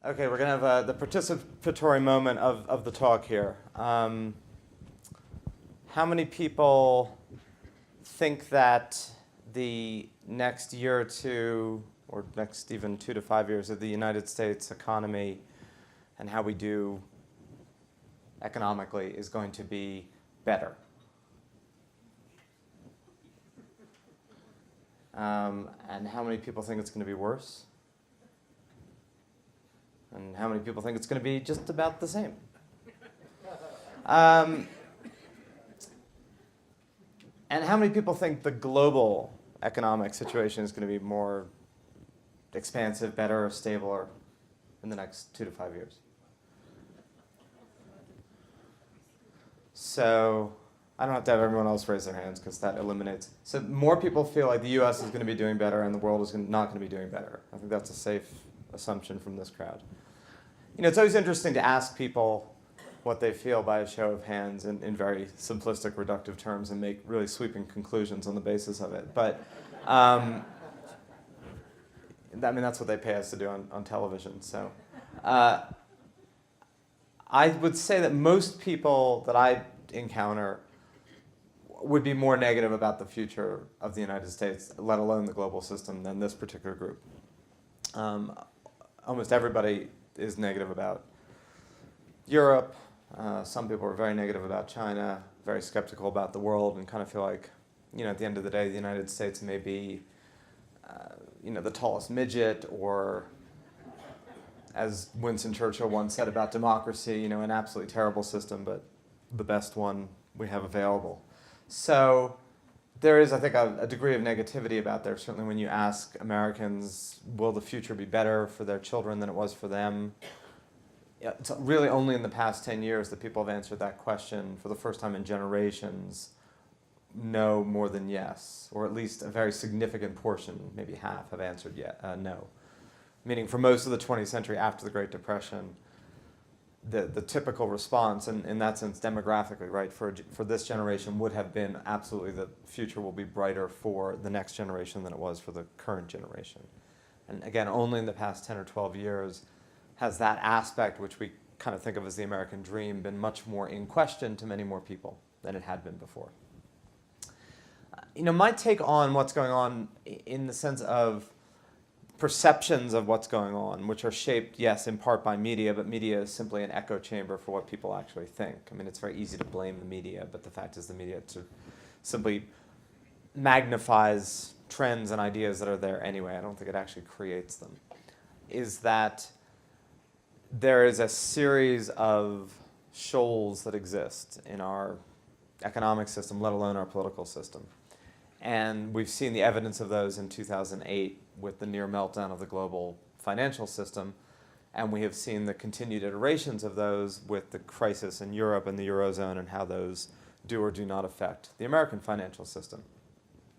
Okay, we're going to have the participatory moment of the talk here. How many people think that the next year or two, or next even 2 to 5 years of the United States economy and how we do economically is going to be better? And how many people think it's going to be worse? And how many people think it's going to be just about the same? And how many people think the global economic situation is going to be more expansive, better, or stabler in the next 2 to 5 years? So I don't have to have everyone else raise their hands because that eliminates. So more people feel like the US is going to be doing better and the world is not going to be doing better. I think that's a safe assumption from this crowd. You know, it's always interesting to ask people what they feel by a show of hands in very simplistic, reductive terms and make really sweeping conclusions on the basis of it. But I mean, that's what they pay us to do on television. So I would say that most people that I encounter would be more negative about the future of the United States, let alone the global system, than this particular group. Almost everybody is negative about Europe. Some people are very negative about China, very skeptical about the world, and kind of feel like, you know, at the end of the day, the United States may be, you know, the tallest midget, or, as Winston Churchill once said about democracy, you know, an absolutely terrible system, but the best one we have available. So there is, I think, a degree of negativity about there. Certainly when you ask Americans, will the future be better for their children than it was for them? It's really only in the past 10 years that people have answered that question for the first time in generations, no more than yes, or at least a very significant portion, maybe half, have answered no. Meaning for most of the 20th century after the Great Depression, the typical response, and in that sense demographically, right, for this generation would have been absolutely the future will be brighter for the next generation than it was for the current generation. And again, only in the past 10 or 12 years has that aspect, which we kind of think of as the American dream, been much more in question to many more people than it had been before. You know, my take on what's going on in the sense of perceptions of what's going on, which are shaped, yes, in part by media, but media is simply an echo chamber for what people actually think. I mean, it's very easy to blame the media, but the fact is the media simply magnifies trends and ideas that are there anyway. I don't think it actually creates them. Is that there is a series of shoals that exist in our economic system, let alone our political system. And we've seen the evidence of those in 2008 with the near meltdown of the global financial system. And we have seen the continued iterations of those with the crisis in Europe and the Eurozone and how those do or do not affect the American financial system.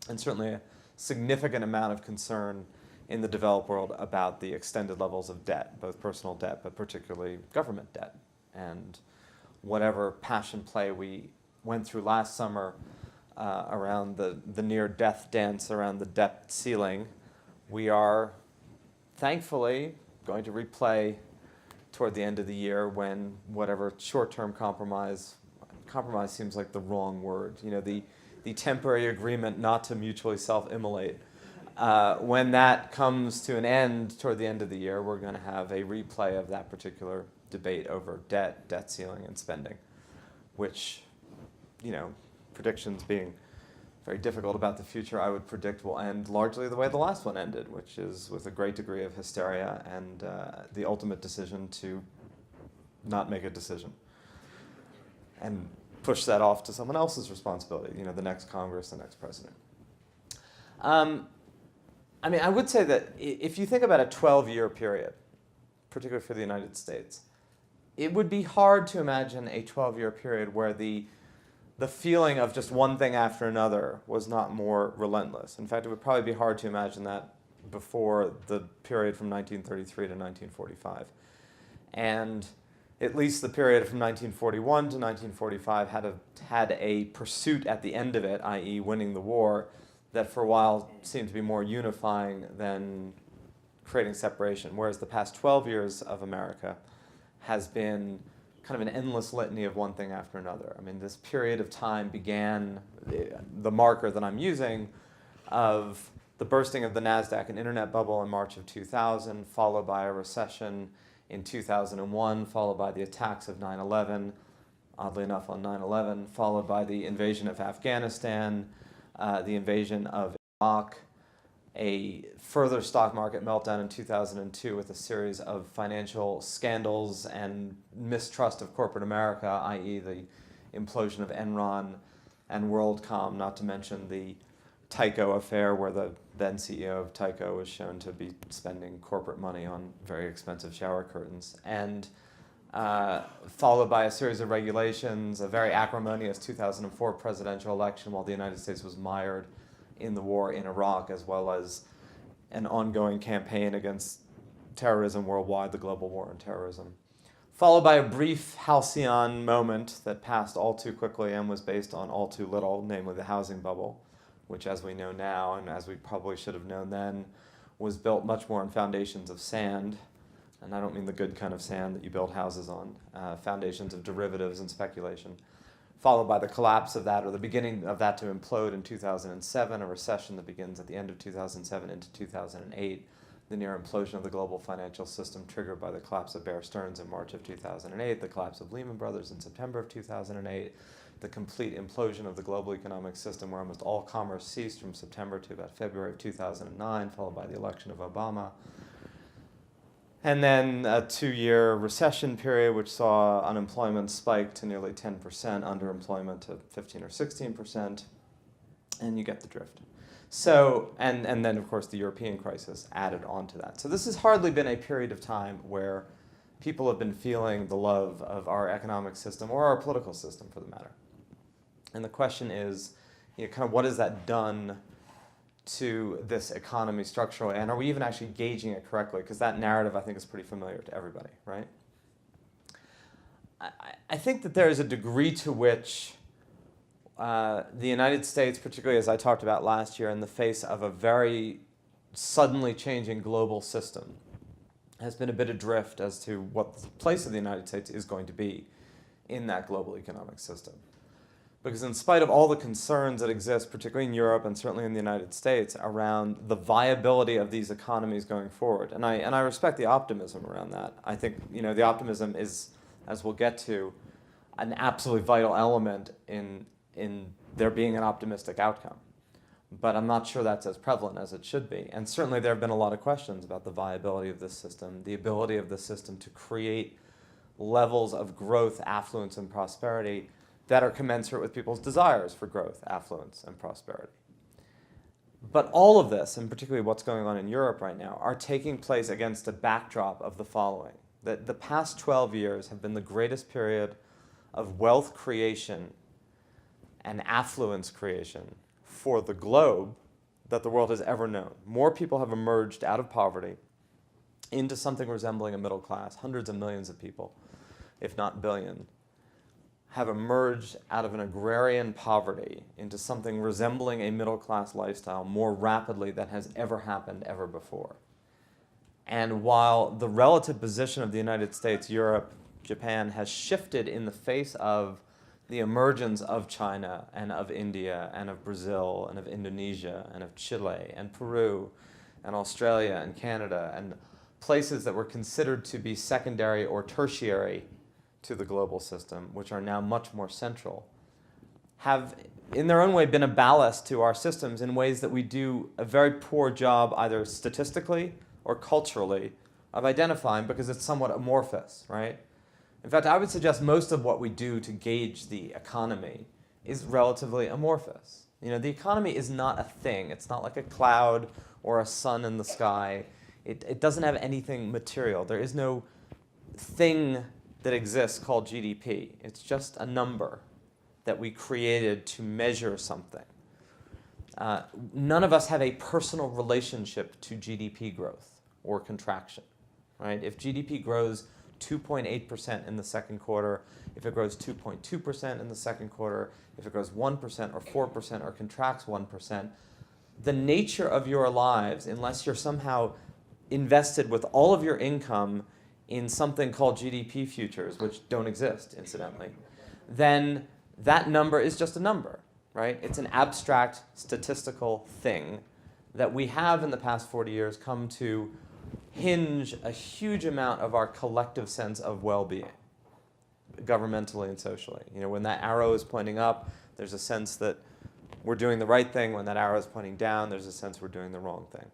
And certainly a significant amount of concern in the developed world about the extended levels of debt, both personal debt, but particularly government debt. And whatever passion play we went through last summer around the near-death dance around the debt ceiling, we are thankfully going to replay toward the end of the year when whatever short-term compromise seems like the wrong word, you know, the temporary agreement not to mutually self-immolate. When that comes to an end toward the end of the year, we're going to have a replay of that particular debate over debt ceiling, and spending, which, you know, predictions being very difficult about the future, I would predict will end largely the way the last one ended, which is with a great degree of hysteria and the ultimate decision to not make a decision and push that off to someone else's responsibility, you know, the next Congress, the next president. I mean, I would say that if you think about a 12-year period, particularly for the United States, it would be hard to imagine a 12-year period where the feeling of just one thing after another was not more relentless. In fact, it would probably be hard to imagine that before the period from 1933 to 1945. And at least the period from 1941 to 1945 had a pursuit at the end of it, i.e. winning the war, that for a while seemed to be more unifying than creating separation, whereas the past 12 years of America has been kind of an endless litany of one thing after another. I mean, this period of time began, the marker that I'm using, of the bursting of the NASDAQ and internet bubble in March of 2000, followed by a recession in 2001, followed by the attacks of 9/11, oddly enough on 9/11, followed by the invasion of Afghanistan, the invasion of Iraq, a further stock market meltdown in 2002 with a series of financial scandals and mistrust of corporate America, i.e. the implosion of Enron and WorldCom, not to mention the Tyco affair where the then CEO of Tyco was shown to be spending corporate money on very expensive shower curtains, and followed by a series of regulations, a very acrimonious 2004 presidential election while the United States was mired in the war in Iraq, as well as an ongoing campaign against terrorism worldwide, the global war on terrorism. Followed by a brief halcyon moment that passed all too quickly and was based on all too little, namely the housing bubble, which, as we know now, and as we probably should have known then, was built much more on foundations of sand, and I don't mean the good kind of sand that you build houses on, foundations of derivatives and speculation, followed by the collapse of that, or the beginning of that to implode in 2007, a recession that begins at the end of 2007 into 2008, the near implosion of the global financial system triggered by the collapse of Bear Stearns in March of 2008, the collapse of Lehman Brothers in September of 2008, the complete implosion of the global economic system where almost all commerce ceased from September to about February of 2009, followed by the election of Obama. And then a 2-year recession period which saw unemployment spike to nearly 10%, underemployment to 15 or 16%, and you get the drift. So, and then of course the European crisis added on to that. So this has hardly been a period of time where people have been feeling the love of our economic system or our political system for the matter. And the question is, kind of what has that done to this economy structurally, and are we even actually gauging it correctly? Because that narrative, I think, is pretty familiar to everybody, right? I think that there is a degree to which the United States, particularly as I talked about last year, in the face of a very suddenly changing global system, has been a bit adrift as to what the place of the United States is going to be in that global economic system. Because in spite of all the concerns that exist, particularly in Europe and certainly in the United States, around the viability of these economies going forward, and I respect the optimism around that. I think the optimism is, as we'll get to, an absolutely vital element in there being an optimistic outcome. But I'm not sure that's as prevalent as it should be. And certainly there have been a lot of questions about the viability of this system, the ability of this system to create levels of growth, affluence, and prosperity that are commensurate with people's desires for growth, affluence, and prosperity. But all of this, and particularly what's going on in Europe right now, are taking place against a backdrop of the following. That the past 12 years have been the greatest period of wealth creation and affluence creation for the globe that the world has ever known. More people have emerged out of poverty into something resembling a middle class. Hundreds of millions of people, if not billion, have emerged out of an agrarian poverty into something resembling a middle-class lifestyle more rapidly than has ever happened ever before. And while the relative position of the United States, Europe, Japan has shifted in the face of the emergence of China and of India and of Brazil and of Indonesia and of Chile and Peru and Australia and Canada and places that were considered to be secondary or tertiary to the global system, which are now much more central, have in their own way been a ballast to our systems in ways that we do a very poor job either statistically or culturally of identifying because it's somewhat amorphous, right? In fact, I would suggest most of what we do to gauge the economy is relatively amorphous. The economy is not a thing. It's not like a cloud or a sun in the sky. It doesn't have anything material. There is no thing that exists called GDP. It's just a number that we created to measure something. None of us have a personal relationship to GDP growth or contraction, right? If GDP grows 2.8% in the second quarter, if it grows 2.2% in the second quarter, if it grows 1% or 4% or contracts 1%, the nature of your lives, unless you're somehow invested with all of your income in something called GDP futures, which don't exist, incidentally, then that number is just a number, right? It's an abstract statistical thing that we have in the past 40 years come to hinge a huge amount of our collective sense of well-being, governmentally and socially. You know, when that arrow is pointing up, there's a sense that we're doing the right thing. When that arrow is pointing down, there's a sense we're doing the wrong thing.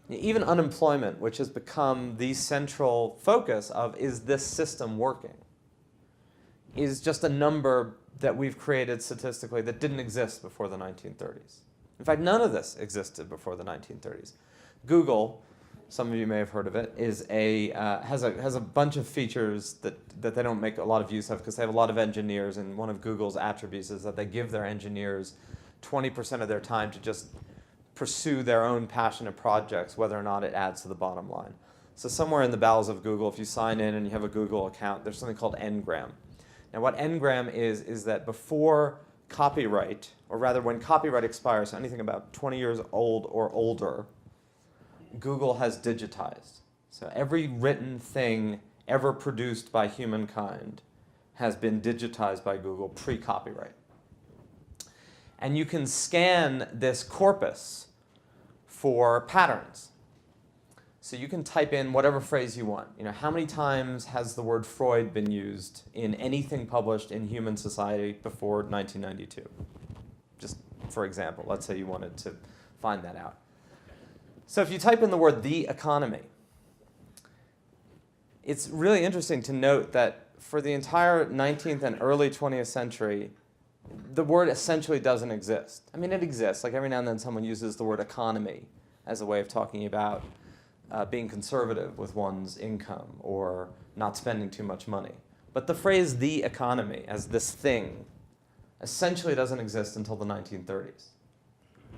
Even unemployment, which has become the central focus of is this system working, is just a number that we've created statistically that didn't exist before the 1930s. In fact, none of this existed before the 1930s. Google, some of you may have heard of it, has a bunch of features that they don't make a lot of use of because they have a lot of engineers, and one of Google's attributes is that they give their engineers 20% of their time to just pursue their own passionate projects, whether or not it adds to the bottom line. So somewhere in the bowels of Google, if you sign in and you have a Google account, there's something called Ngram. Now what Ngram is that before copyright, or rather when copyright expires, so anything about 20 years old or older, Google has digitized. So every written thing ever produced by humankind has been digitized by Google pre-copyright. And you can scan this corpus for patterns. So you can type in whatever phrase you want. You know, how many times has the word Freud been used in anything published in human society before 1992? Just for example, let's say you wanted to find that out. So if you type in the word the economy, it's really interesting to note that for the entire 19th and early 20th century, the word essentially doesn't exist. I mean, it exists. Like every now and then someone uses the word economy as a way of talking about being conservative with one's income or not spending too much money. But the phrase the economy as this thing essentially doesn't exist until the 1930s.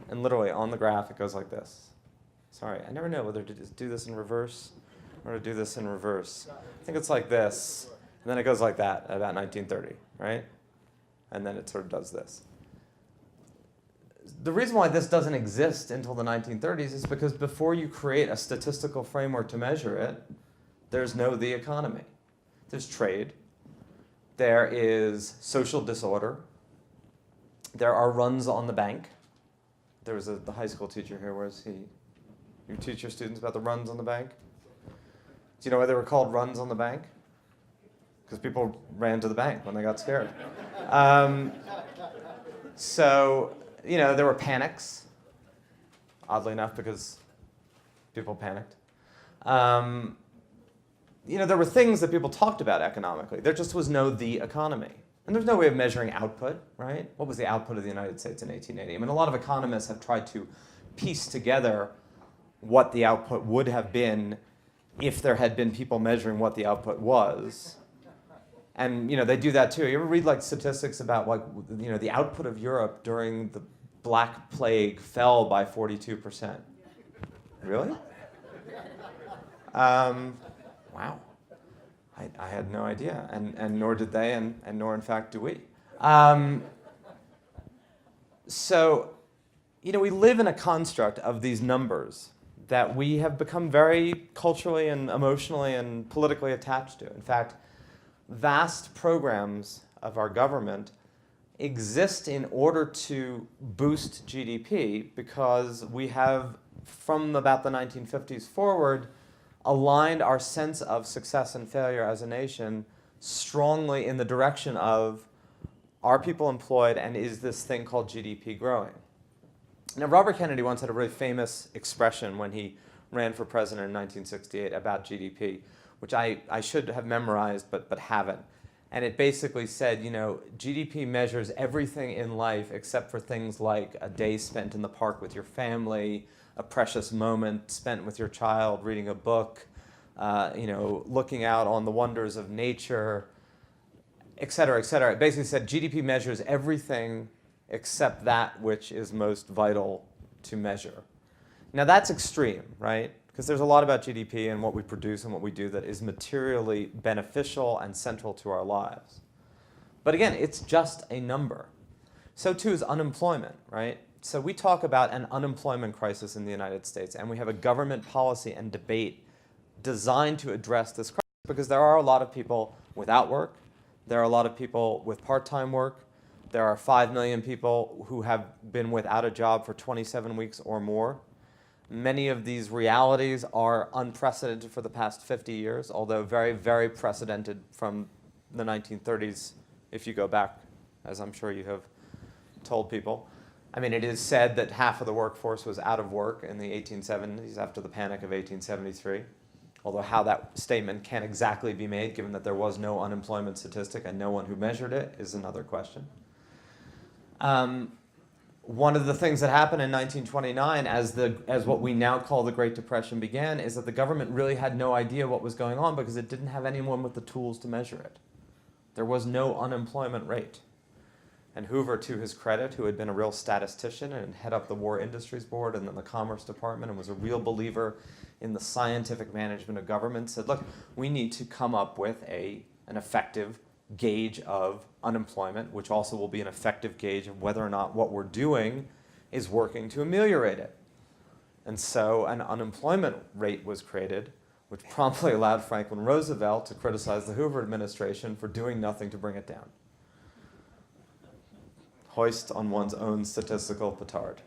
And literally on the graph it goes like this. Sorry, I never know whether to just do this in reverse or to do this in reverse. I think it's like this, and then it goes like that at about 1930, right? And then it sort of does this. The reason why this doesn't exist until the 1930s is because before you create a statistical framework to measure it, there's no the economy. There's trade. There is social disorder. There are runs on the bank. There was the high school teacher here. Where is he? You teach your students about the runs on the bank? Do you know why they were called runs on the bank? Because people ran to the bank when they got scared. So, you know, there were panics, oddly enough, because people panicked. You know, there were things that people talked about economically. There just was no the economy. And there's no way of measuring output, right? What was the output of the United States in 1880? I mean, a lot of economists have tried to piece together what the output would have been if there had been people measuring what the output was. And, you know, they do that too. You ever read like statistics about like, you know, the output of Europe during the Black Plague fell by 42%? Really? Wow. I had no idea, and nor did they, and nor in fact do we. So, you know, we live in a construct of these numbers that we have become very culturally and emotionally and politically attached to. In fact, vast programs of our government exist in order to boost GDP because we have, from about the 1950s forward, aligned our sense of success and failure as a nation strongly in the direction of are people employed and is this thing called GDP growing? Now, Robert Kennedy once had a really famous expression when he ran for president in 1968 about GDP, which I should have memorized but haven't. And it basically said, you know, GDP measures everything in life except for things like a day spent in the park with your family, a precious moment spent with your child reading a book, you know, looking out on the wonders of nature, et cetera, et cetera. It basically said GDP measures everything except that which is most vital to measure. Now that's extreme, right? Because there's a lot about GDP and what we produce and what we do that is materially beneficial and central to our lives. But again, it's just a number. So too is unemployment, right? So we talk about an unemployment crisis in the United States, and we have a government policy and debate designed to address this crisis because there are a lot of people without work. There are a lot of people with part-time work. There are 5 million people who have been without a job for 27 weeks or more. Many of these realities are unprecedented for the past 50 years, although very, very precedented from the 1930s, if you go back, as I'm sure you have told people. I mean, it is said that half of the workforce was out of work in the 1870s after the Panic of 1873, although how that statement can't exactly be made, given that there was no unemployment statistic and no one who measured it, is another question. One of the things that happened in 1929 as what we now call the Great Depression began is that the government really had no idea what was going on because it didn't have anyone with the tools to measure it. There was no unemployment rate. And Hoover, to his credit, who had been a real statistician and head up the War Industries Board and then the Commerce Department and was a real believer in the scientific management of government, said, look, we need to come up with an effective gauge of unemployment, which also will be an effective gauge of whether or not what we're doing is working to ameliorate it. And so an unemployment rate was created, which promptly allowed Franklin Roosevelt to criticize the Hoover administration for doing nothing to bring it down. Hoist on one's own statistical petard.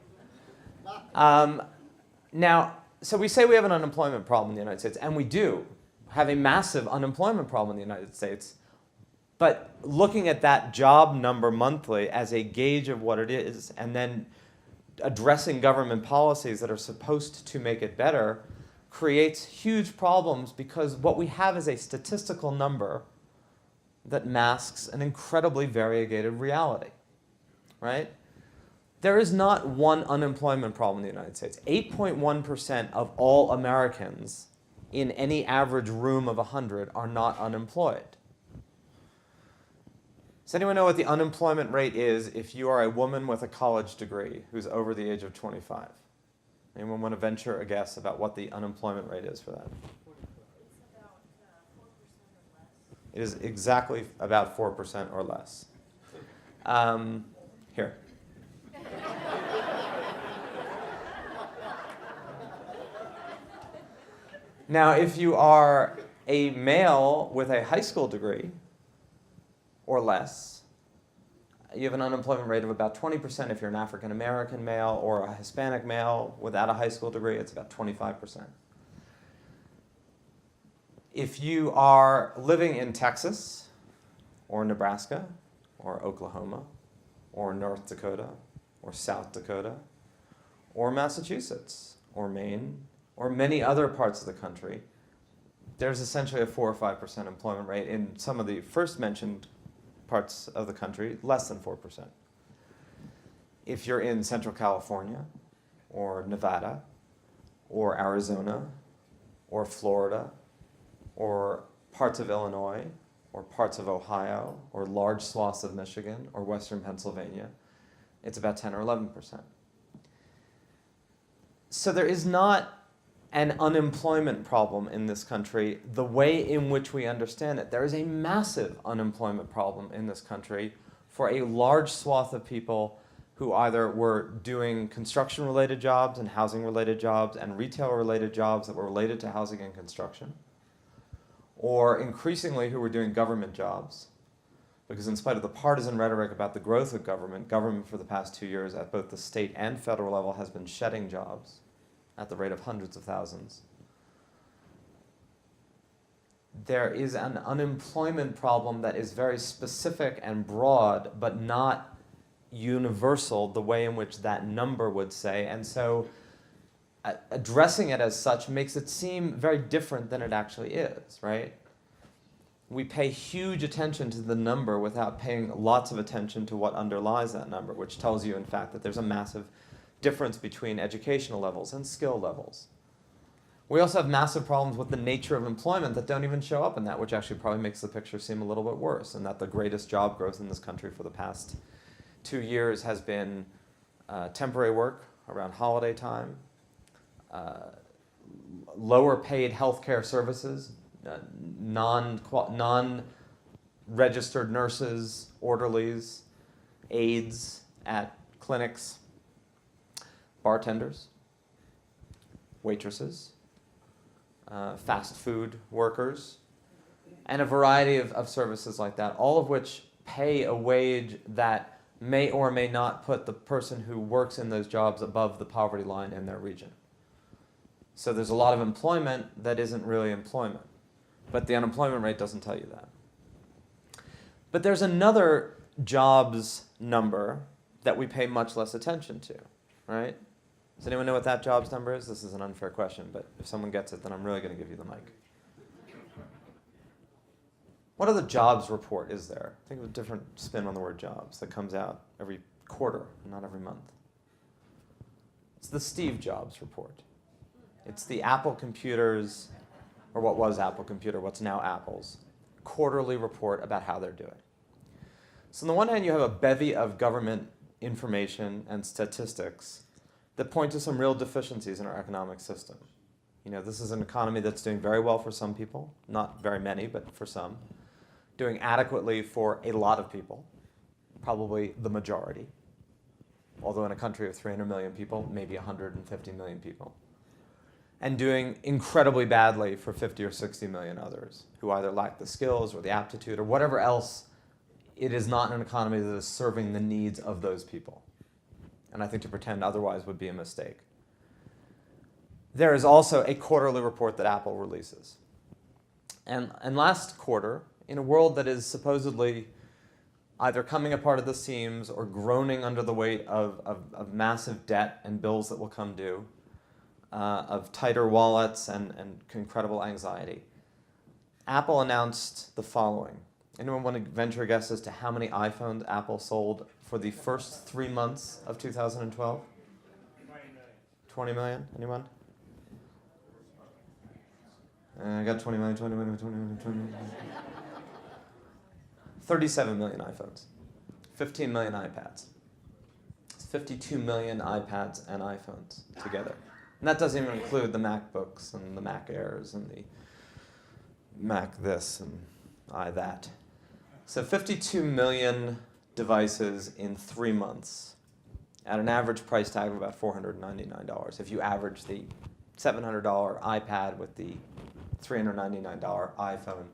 Now, so we say we have an unemployment problem in the United States, and we do have a massive unemployment problem in the United States. But looking at that job number monthly as a gauge of what it is, and then addressing government policies that are supposed to make it better, creates huge problems because what we have is a statistical number that masks an incredibly variegated reality, right? There is not one unemployment problem in the United States. 8.1% of all Americans in any average room of 100 are not unemployed. Does anyone know what the unemployment rate is if you are a woman with a college degree who's over the age of 25? Anyone want to venture a guess about what the unemployment rate is for that? It's about 4% or less. It is exactly about 4% or less. Here. Now, if you are a male with a high school degree or less, you have an unemployment rate of about 20%. If you're an African American male or a Hispanic male without a high school degree, it's about 25%. If you are living in Texas or Nebraska or Oklahoma or North Dakota or South Dakota or Massachusetts or Maine or many other parts of the country, there's essentially a 4 or 5% employment rate. In some of the first mentioned parts of the country, less than 4%. If you're in Central California or Nevada or Arizona or Florida or parts of Illinois or parts of Ohio or large swaths of Michigan or Western Pennsylvania, it's about 10 or 11%. So there is not an unemployment problem in this country the way in which we understand it. There is a massive unemployment problem in this country for a large swath of people who either were doing construction-related jobs and housing-related jobs and retail-related jobs that were related to housing and construction, or increasingly who were doing government jobs. Because in spite of the partisan rhetoric about the growth of government for the past 2 years at both the state and federal level has been shedding jobs at the rate of hundreds of thousands. There is an unemployment problem that is very specific and broad, but not universal the way in which that number would say. And so addressing it as such makes it seem very different than it actually is, right? We pay huge attention to the number without paying lots of attention to what underlies that number, which tells you, in fact, that there's a massive difference between educational levels and skill levels. We also have massive problems with the nature of employment that don't even show up in that, which actually probably makes the picture seem a little bit worse, and that the greatest job growth in this country for the past 2 years has been temporary work around holiday time, lower paid healthcare services, non-registered nurses, orderlies, aides at clinics, bartenders, waitresses, fast food workers, and a variety of services like that, all of which pay a wage that may or may not put the person who works in those jobs above the poverty line in their region. So there's a lot of employment that isn't really employment, but the unemployment rate doesn't tell you that. But there's another jobs number that we pay much less attention to, right? Does anyone know what that jobs number is? This is an unfair question, but if someone gets it, then I'm really going to give you the mic. What other jobs report is there? Think of a different spin on the word jobs that comes out every quarter, not every month. It's the Steve Jobs report. It's the Apple Computers, or what was Apple Computer, what's now Apple's, quarterly report about how they're doing. So on the one hand, you have a bevy of government information and statistics that point to some real deficiencies in our economic system. You know, this is an economy that's doing very well for some people, not very many, but for some, doing adequately for a lot of people, probably the majority, although in a country of 300 million people, maybe 150 million people, and doing incredibly badly for 50 or 60 million others who either lack the skills or the aptitude or whatever else. It is not an economy that is serving the needs of those people. And I think to pretend otherwise would be a mistake. There is also a quarterly report that Apple releases. And last quarter, in a world that is supposedly either coming apart at the seams or groaning under the weight of massive debt and bills that will come due, of tighter wallets and incredible anxiety, Apple announced the following. Anyone want to venture a guess as to how many iPhones Apple sold for the first 3 months of 2012? 20 million. Anyone? I got 20 million, 20 million, 20 million, 20 million. 37 million iPhones. 15 million iPads. It's 52 million iPads and iPhones together. And that doesn't even include the MacBooks and the Mac Airs and the Mac this and that. So 52 million devices in 3 months at an average price tag of about $499. If you average the $700 iPad with the $399 iPhone,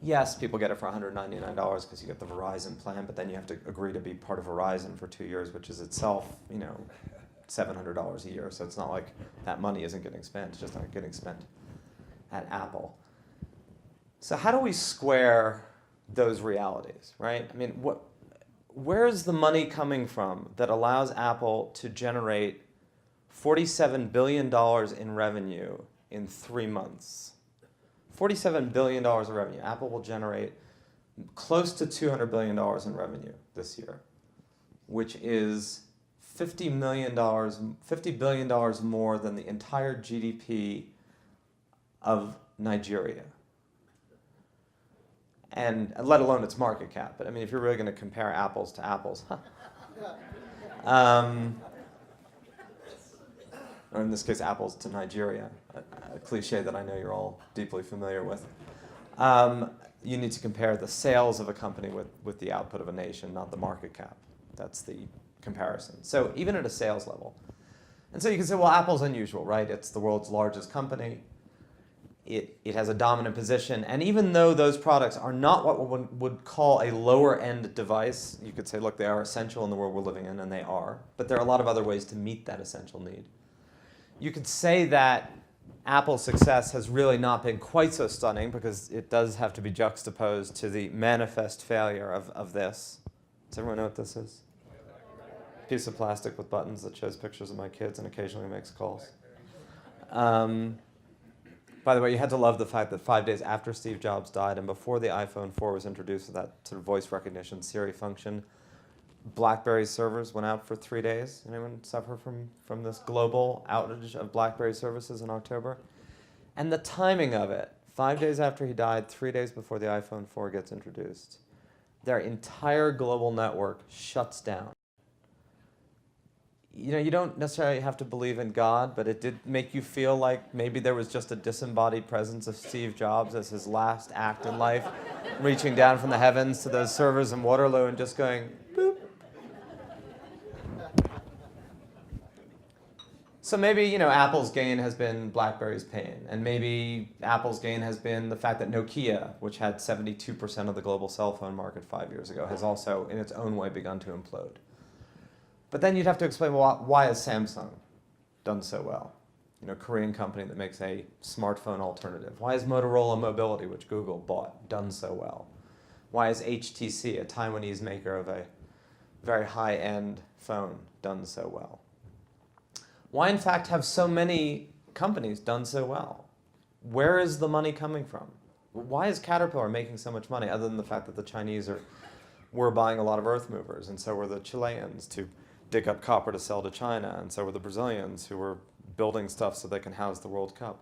yes, people get it for $199 because you get the Verizon plan, but then you have to agree to be part of Verizon for 2 years, which is itself, you know, $700 a year. So it's not like that money isn't getting spent. It's just not getting spent at Apple. So how do we square those realities, right? I mean, where is the money coming from that allows Apple to generate $47 billion in revenue in 3 months? $47 billion of revenue. Apple will generate close to $200 billion in revenue this year, which is $50 billion more than the entire GDP of Nigeria. And let alone its market cap. But I mean, if you're really going to compare apples to apples, or in this case, apples to Nigeria, a cliche that I know you're all deeply familiar with. You need to compare the sales of a company with the output of a nation, not the market cap. That's the comparison. So even at a sales level. And so you can say, well, Apple's unusual, right? It's the world's largest company. It has a dominant position. And even though those products are not what one would call a lower-end device, you could say, look, they are essential in the world we're living in, and they are. But there are a lot of other ways to meet that essential need. You could say that Apple's success has really not been quite so stunning because it does have to be juxtaposed to the manifest failure of this. Does everyone know what this is? A piece of plastic with buttons that shows pictures of my kids and occasionally makes calls. By the way, you had to love the fact that 5 days after Steve Jobs died and before the iPhone 4 was introduced with that sort of voice recognition Siri function, BlackBerry servers went out for 3 days. Anyone suffer from this global outage of BlackBerry services in October? And the timing of it, 5 days after he died, 3 days before the iPhone 4 gets introduced, their entire global network shuts down. You know, you don't necessarily have to believe in God, but it did make you feel like maybe there was just a disembodied presence of Steve Jobs as his last act in life, reaching down from the heavens to those servers in Waterloo and just going, boop. So maybe, you know, Apple's gain has been BlackBerry's pain, and maybe Apple's gain has been the fact that Nokia, which had 72% of the global cell phone market 5 years ago, has also, in its own way, begun to implode. But then you'd have to explain, well, why has Samsung done so well? You know, Korean company that makes a smartphone alternative. Why is Motorola Mobility, which Google bought, done so well? Why is HTC, a Taiwanese maker of a very high-end phone, done so well? Why, in fact, have so many companies done so well? Where is the money coming from? Why is Caterpillar making so much money, other than the fact that the Chinese were buying a lot of earth movers, and so were the Chileans to dig up copper to sell to China, and so were the Brazilians who were building stuff so they can house the World Cup,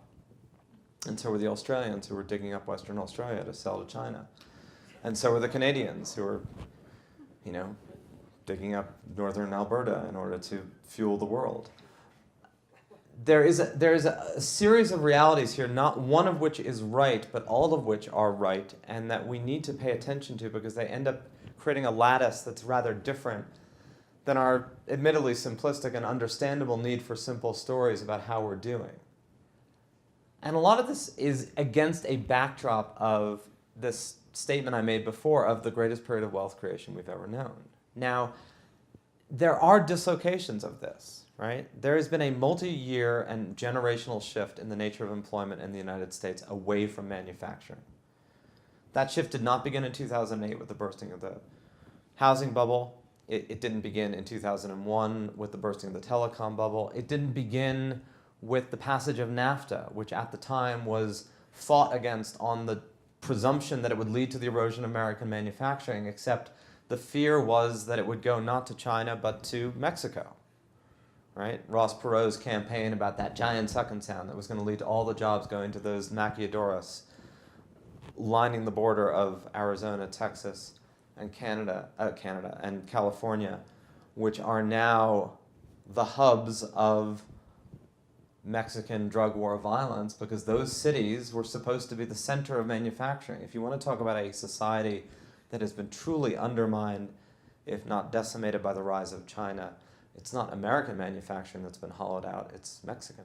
and so were the Australians who were digging up Western Australia to sell to China, and so were the Canadians who were, you know, digging up northern Alberta in order to fuel the world. There is a series of realities here, not one of which is right, but all of which are right, and that we need to pay attention to because they end up creating a lattice that's rather different than our admittedly simplistic and understandable need for simple stories about how we're doing. And a lot of this is against a backdrop of this statement I made before of the greatest period of wealth creation we've ever known. Now, there are dislocations of this, right? There has been a multi-year and generational shift in the nature of employment in the United States away from manufacturing. That shift did not begin in 2008 with the bursting of the housing bubble. It didn't begin in 2001 with the bursting of the telecom bubble. It didn't begin with the passage of NAFTA, which at the time was fought against on the presumption that it would lead to the erosion of American manufacturing, except the fear was that it would go not to China but to Mexico. Right? Ross Perot's campaign about that giant sucking sound that was going to lead to all the jobs going to those maquiladoras lining the border of Arizona, Texas, and Canada and California, which are now the hubs of Mexican drug war violence because those cities were supposed to be the center of manufacturing. If you want to talk about a society that has been truly undermined, if not decimated by the rise of China, it's not American manufacturing that's been hollowed out, it's Mexican.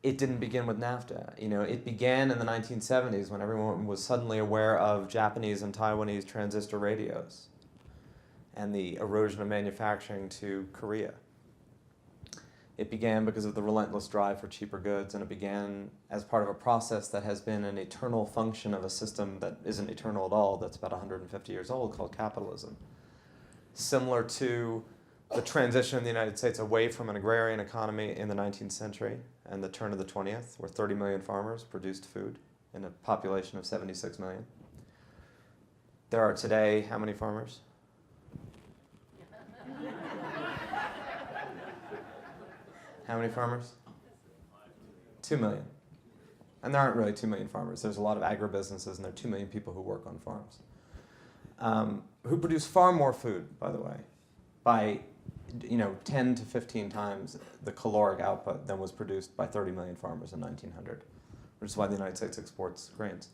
It didn't begin with NAFTA. You know, it began in the 1970s when everyone was suddenly aware of Japanese and Taiwanese transistor radios and the erosion of manufacturing to Korea. It began because of the relentless drive for cheaper goods, and it began as part of a process that has been an eternal function of a system that isn't eternal at all, that's about 150 years old, called capitalism. Similar to the transition in the United States away from an agrarian economy in the 19th century and the turn of the 20th, where 30 million farmers produced food in a population of 76 million. There are today, how many farmers? How many farmers? 2 million. And there aren't really 2 million farmers. There's a lot of agribusinesses, and there are 2 million people who work on farms. Who produce far more food, by the way, by 10 to 15 times the caloric output than was produced by 30 million farmers in 1900, which is why the United States exports grains.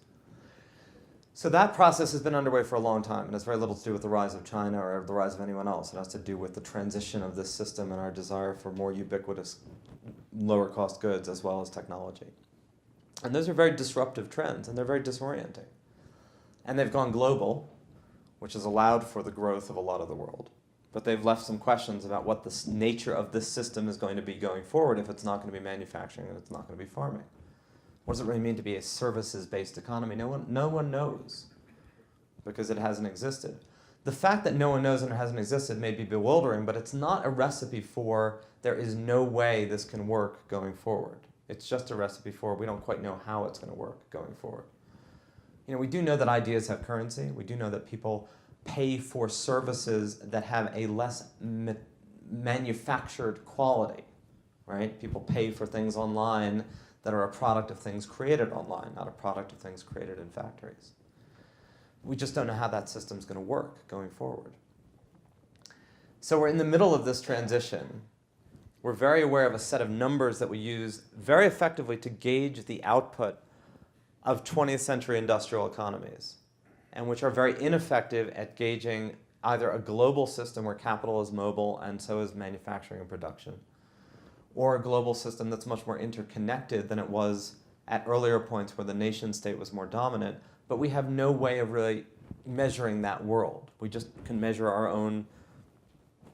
So that process has been underway for a long time, and it's very little to do with the rise of China or the rise of anyone else. It has to do with the transition of this system and our desire for more ubiquitous, lower-cost goods as well as technology. And those are very disruptive trends, and they're very disorienting. And they've gone global, which has allowed for the growth of a lot of the world. But they've left some questions about what the nature of this system is going to be going forward if it's not going to be manufacturing and it's not going to be farming. What does it really mean to be a services-based economy? No one knows because it hasn't existed. The fact that no one knows and it hasn't existed may be bewildering, but it's not a recipe for there is no way this can work going forward. It's just a recipe for we don't quite know how it's going to work going forward. You know, we do know that ideas have currency. We do know that people pay for services that have a less manufactured quality, right? People pay for things online that are a product of things created online, not a product of things created in factories. We just don't know how that system's going to work going forward. So we're in the middle of this transition. We're very aware of a set of numbers that we use very effectively to gauge the output of 20th century industrial economies, and which are very ineffective at gauging either a global system where capital is mobile and so is manufacturing and production, or a global system that's much more interconnected than it was at earlier points where the nation state was more dominant, but we have no way of really measuring that world. We just can measure our own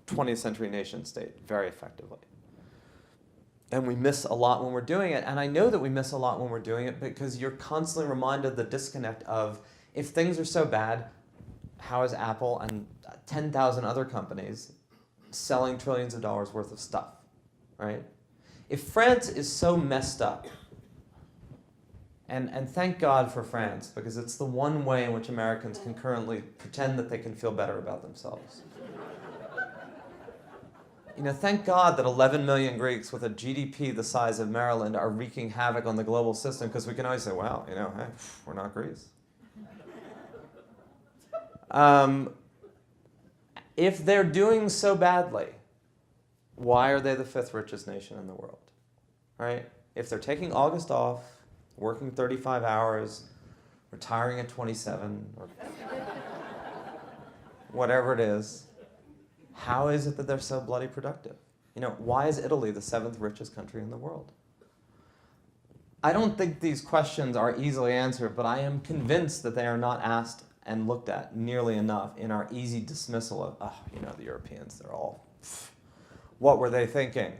20th century nation state very effectively. And we miss a lot when we're doing it. And I know that we miss a lot when we're doing it because you're constantly reminded of the disconnect of, if things are so bad, how is Apple and 10,000 other companies selling trillions of dollars worth of stuff, right? If France is so messed up, and thank God for France, because it's the one way in which Americans can currently pretend that they can feel better about themselves. Thank God that 11 million Greeks with a GDP the size of Maryland are wreaking havoc on the global system, because we can always say, well, hey, we're not Greece. If they're doing so badly, why are they the 5th richest nation in the world, right? If they're taking August off, working 35 hours, retiring at 27, or whatever it is, how is it that they're so bloody productive? Why is Italy the 7th richest country in the world? I don't think these questions are easily answered, but I am convinced that they are not asked and looked at nearly enough in our easy dismissal of, the Europeans, they're all, what were they thinking?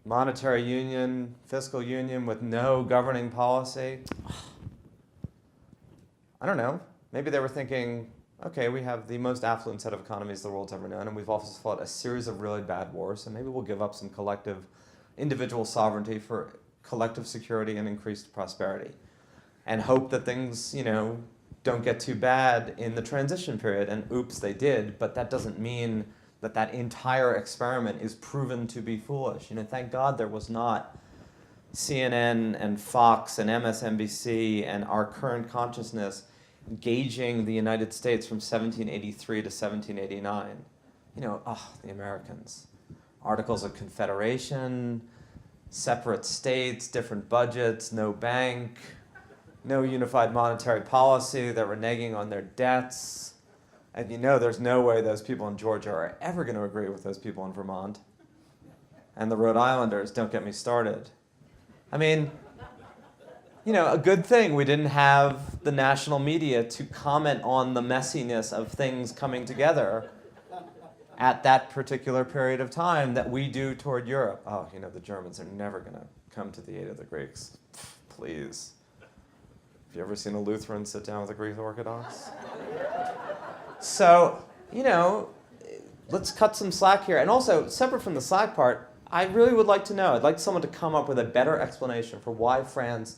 Monetary union, fiscal union with no governing policy? I don't know. Maybe they were thinking, okay, we have the most affluent set of economies the world's ever known, and we've also fought a series of really bad wars, so maybe we'll give up some collective individual sovereignty for collective security and increased prosperity, and hope that things, don't get too bad in the transition period. And oops, they did, but that doesn't mean that that entire experiment is proven to be foolish. Thank God there was not CNN and Fox and MSNBC and our current consciousness gauging the United States from 1783 to 1789. The Americans. Articles of Confederation, separate states, different budgets, no bank, no unified monetary policy, they're reneging on their debts. And there's no way those people in Georgia are ever going to agree with those people in Vermont. And the Rhode Islanders, don't get me started. A good thing we didn't have the national media to comment on the messiness of things coming together at that particular period of time that we do toward Europe. Oh, the Germans are never going to come to the aid of the Greeks. Please. Have you ever seen a Lutheran sit down with a Greek Orthodox? So, let's cut some slack here. And also, separate from the slack part, I really would like to know, I'd like someone to come up with a better explanation for why France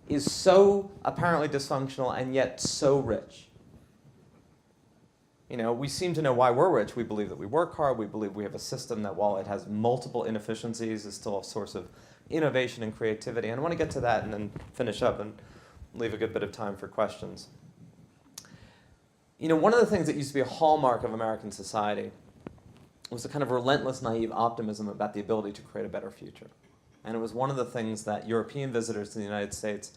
is so apparently dysfunctional and yet so rich. We seem to know why we're rich. We believe that we work hard. We believe we have a system that, while it has multiple inefficiencies, is still a source of innovation and creativity. And I want to get to that and then finish up and leave a good bit of time for questions. One of the things that used to be a hallmark of American society was a kind of relentless, naive optimism about the ability to create a better future. And it was one of the things that European visitors to the United States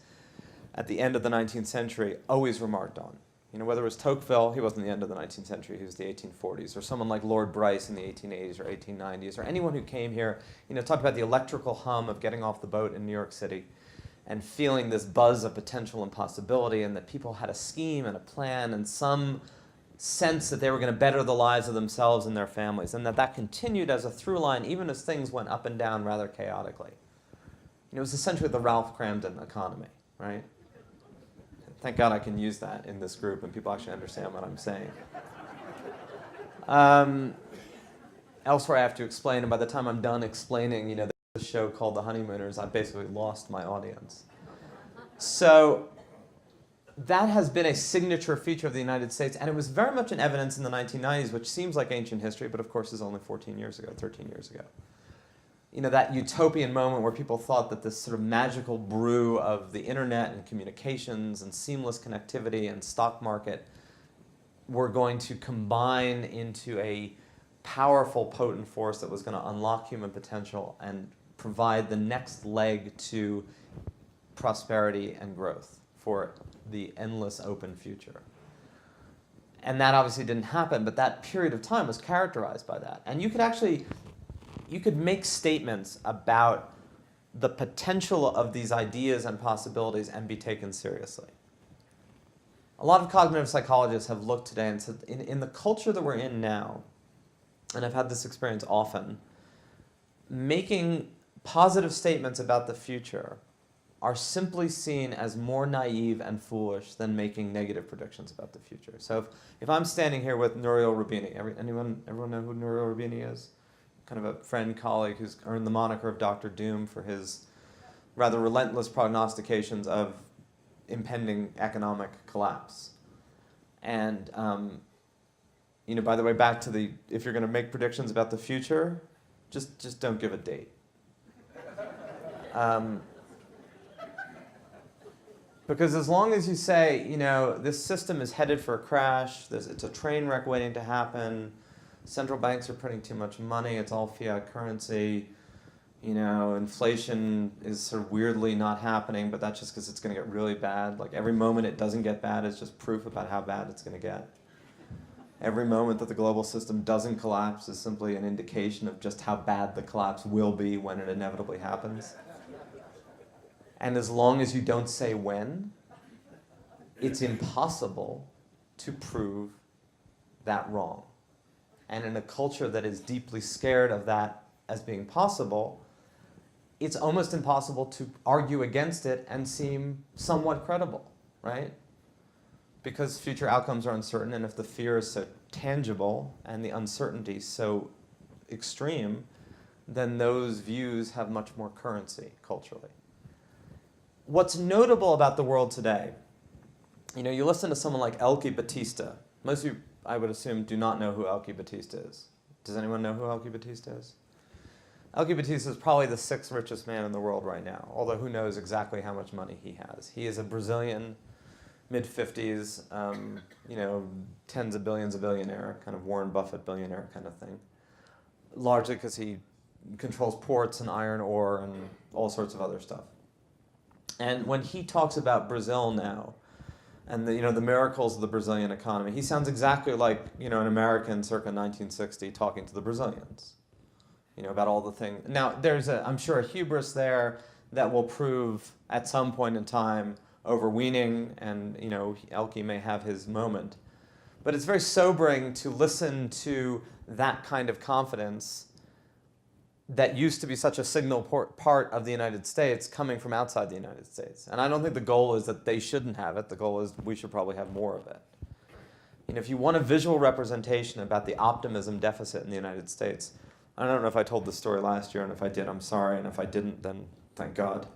at the end of the 19th century always remarked on. Whether it was Tocqueville, he wasn't the end of the 19th century, he was the 1840s, or someone like Lord Bryce in the 1880s or 1890s, or anyone who came here, talked about the electrical hum of getting off the boat in New York City and feeling this buzz of potential and possibility, and that people had a scheme and a plan and some sense that they were going to better the lives of themselves and their families, and that continued as a through line even as things went up and down rather chaotically. It was essentially the Ralph Cramden economy, right? Thank God I can use that in this group and people actually understand what I'm saying. Elsewhere I have to explain, and by the time I'm done explaining, there's a show called The Honeymooners, I've basically lost my audience. So that has been a signature feature of the United States, and it was very much in evidence in the 1990s, which seems like ancient history, but of course is only 13 years ago. That utopian moment where people thought that this sort of magical brew of the internet and communications and seamless connectivity and stock market were going to combine into a powerful, potent force that was going to unlock human potential and provide the next leg to prosperity and growth for the endless open future. And that obviously didn't happen, but that period of time was characterized by that. And you could make statements about the potential of these ideas and possibilities and be taken seriously. A lot of cognitive psychologists have looked today and said, in the culture that we're in now, and I've had this experience often, making positive statements about the future are simply seen as more naive and foolish than making negative predictions about the future. So if I'm standing here with Nouriel Roubini, everyone know who Nouriel Roubini is? Kind of a friend, colleague who's earned the moniker of Dr. Doom for his rather relentless prognostications of impending economic collapse. And by the way, back to if you're going to make predictions about the future, just don't give a date. Because as long as you say, this system is headed for a crash, it's a train wreck waiting to happen, central banks are printing too much money, it's all fiat currency, inflation is sort of weirdly not happening, but that's just because it's going to get really bad. Like every moment it doesn't get bad is just proof about how bad it's going to get. Every moment that the global system doesn't collapse is simply an indication of just how bad the collapse will be when it inevitably happens. And as long as you don't say when, it's impossible to prove that wrong. And in a culture that is deeply scared of that as being possible, it's almost impossible to argue against it and seem somewhat credible, right? Because future outcomes are uncertain, and if the fear is so tangible and the uncertainty so extreme, then those views have much more currency culturally. What's notable about the world today, you listen to someone like Eike Batista. Most of you, I would assume, do not know who Eike Batista is. Does anyone know who Eike Batista is? Eike Batista is probably the 6th richest man in the world right now, although who knows exactly how much money he has. He is a Brazilian, mid-50s, tens of billions a billionaire, kind of Warren Buffett billionaire kind of thing, largely because he controls ports and iron ore and all sorts of other stuff. And when he talks about Brazil now, and the miracles of the Brazilian economy, he sounds exactly like an American circa 1960 talking to the Brazilians, about all the things. Now there's I'm sure a hubris there that will prove at some point in time overweening, and Eike may have his moment, but it's very sobering to listen to that kind of confidence that used to be such a signal part of the United States coming from outside the United States. And I don't think the goal is that they shouldn't have it. The goal is we should probably have more of it. If you want a visual representation about the optimism deficit in the United States, I don't know if I told this story last year, and if I did, I'm sorry, and if I didn't, then thank God.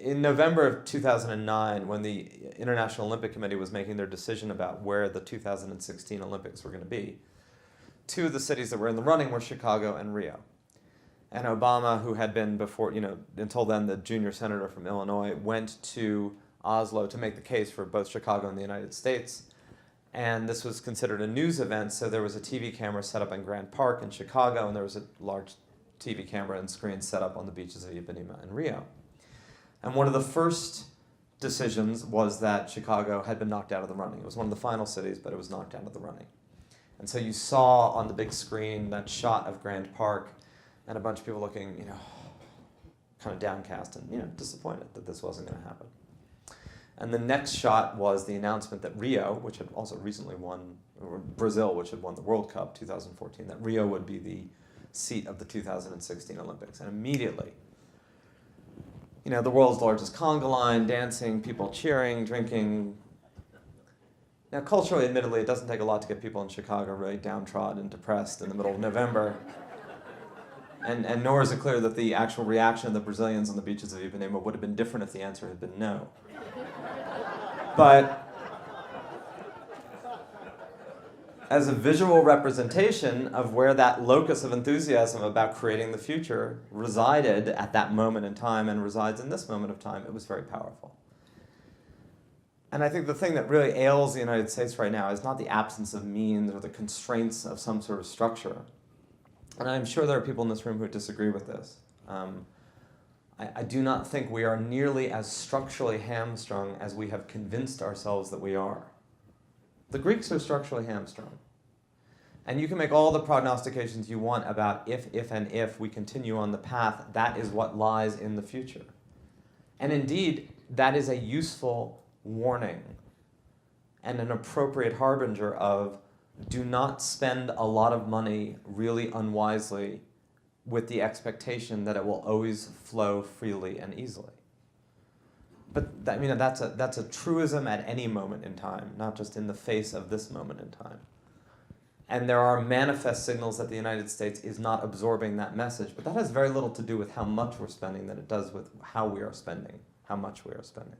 In November of 2009, when the International Olympic Committee was making their decision about where the 2016 Olympics were going to be, 2 of the cities that were in the running were Chicago and Rio. And Obama, who had been before, until then the junior senator from Illinois, went to Oslo to make the case for both Chicago and the United States. And this was considered a news event, so there was a TV camera set up in Grant Park in Chicago, and there was a large TV camera and screen set up on the beaches of Ipanema in Rio. And one of the first decisions was that Chicago had been knocked out of the running. It was one of the final cities, but it was knocked out of the running. And so you saw on the big screen that shot of Grant Park and a bunch of people looking, kind of downcast and, disappointed that this wasn't going to happen. And the next shot was the announcement that Rio, which had also recently won, or Brazil, which had won the World Cup 2014, that Rio would be the seat of the 2016 Olympics. And immediately, the world's largest conga line, dancing, people cheering, drinking. Now, culturally, admittedly, it doesn't take a lot to get people in Chicago really downtrodden and depressed in the middle of November. And nor is it clear that the actual reaction of the Brazilians on the beaches of Ipanema would have been different if the answer had been no. But as a visual representation of where that locus of enthusiasm about creating the future resided at that moment in time and resides in this moment of time, it was very powerful. And I think the thing that really ails the United States right now is not the absence of means or the constraints of some sort of structure. And I'm sure there are people in this room who disagree with this. I do not think we are nearly as structurally hamstrung as we have convinced ourselves that we are. The Greeks are structurally hamstrung. And you can make all the prognostications you want about if we continue on the path, that is what lies in the future. And indeed, that is a useful warning and an appropriate harbinger of do not spend a lot of money really unwisely with the expectation that it will always flow freely and easily. But that's a truism at any moment in time, not just in the face of this moment in time. And there are manifest signals that the United States is not absorbing that message, but that has very little to do with how much we're spending than it does with how we are spending, how much we are spending.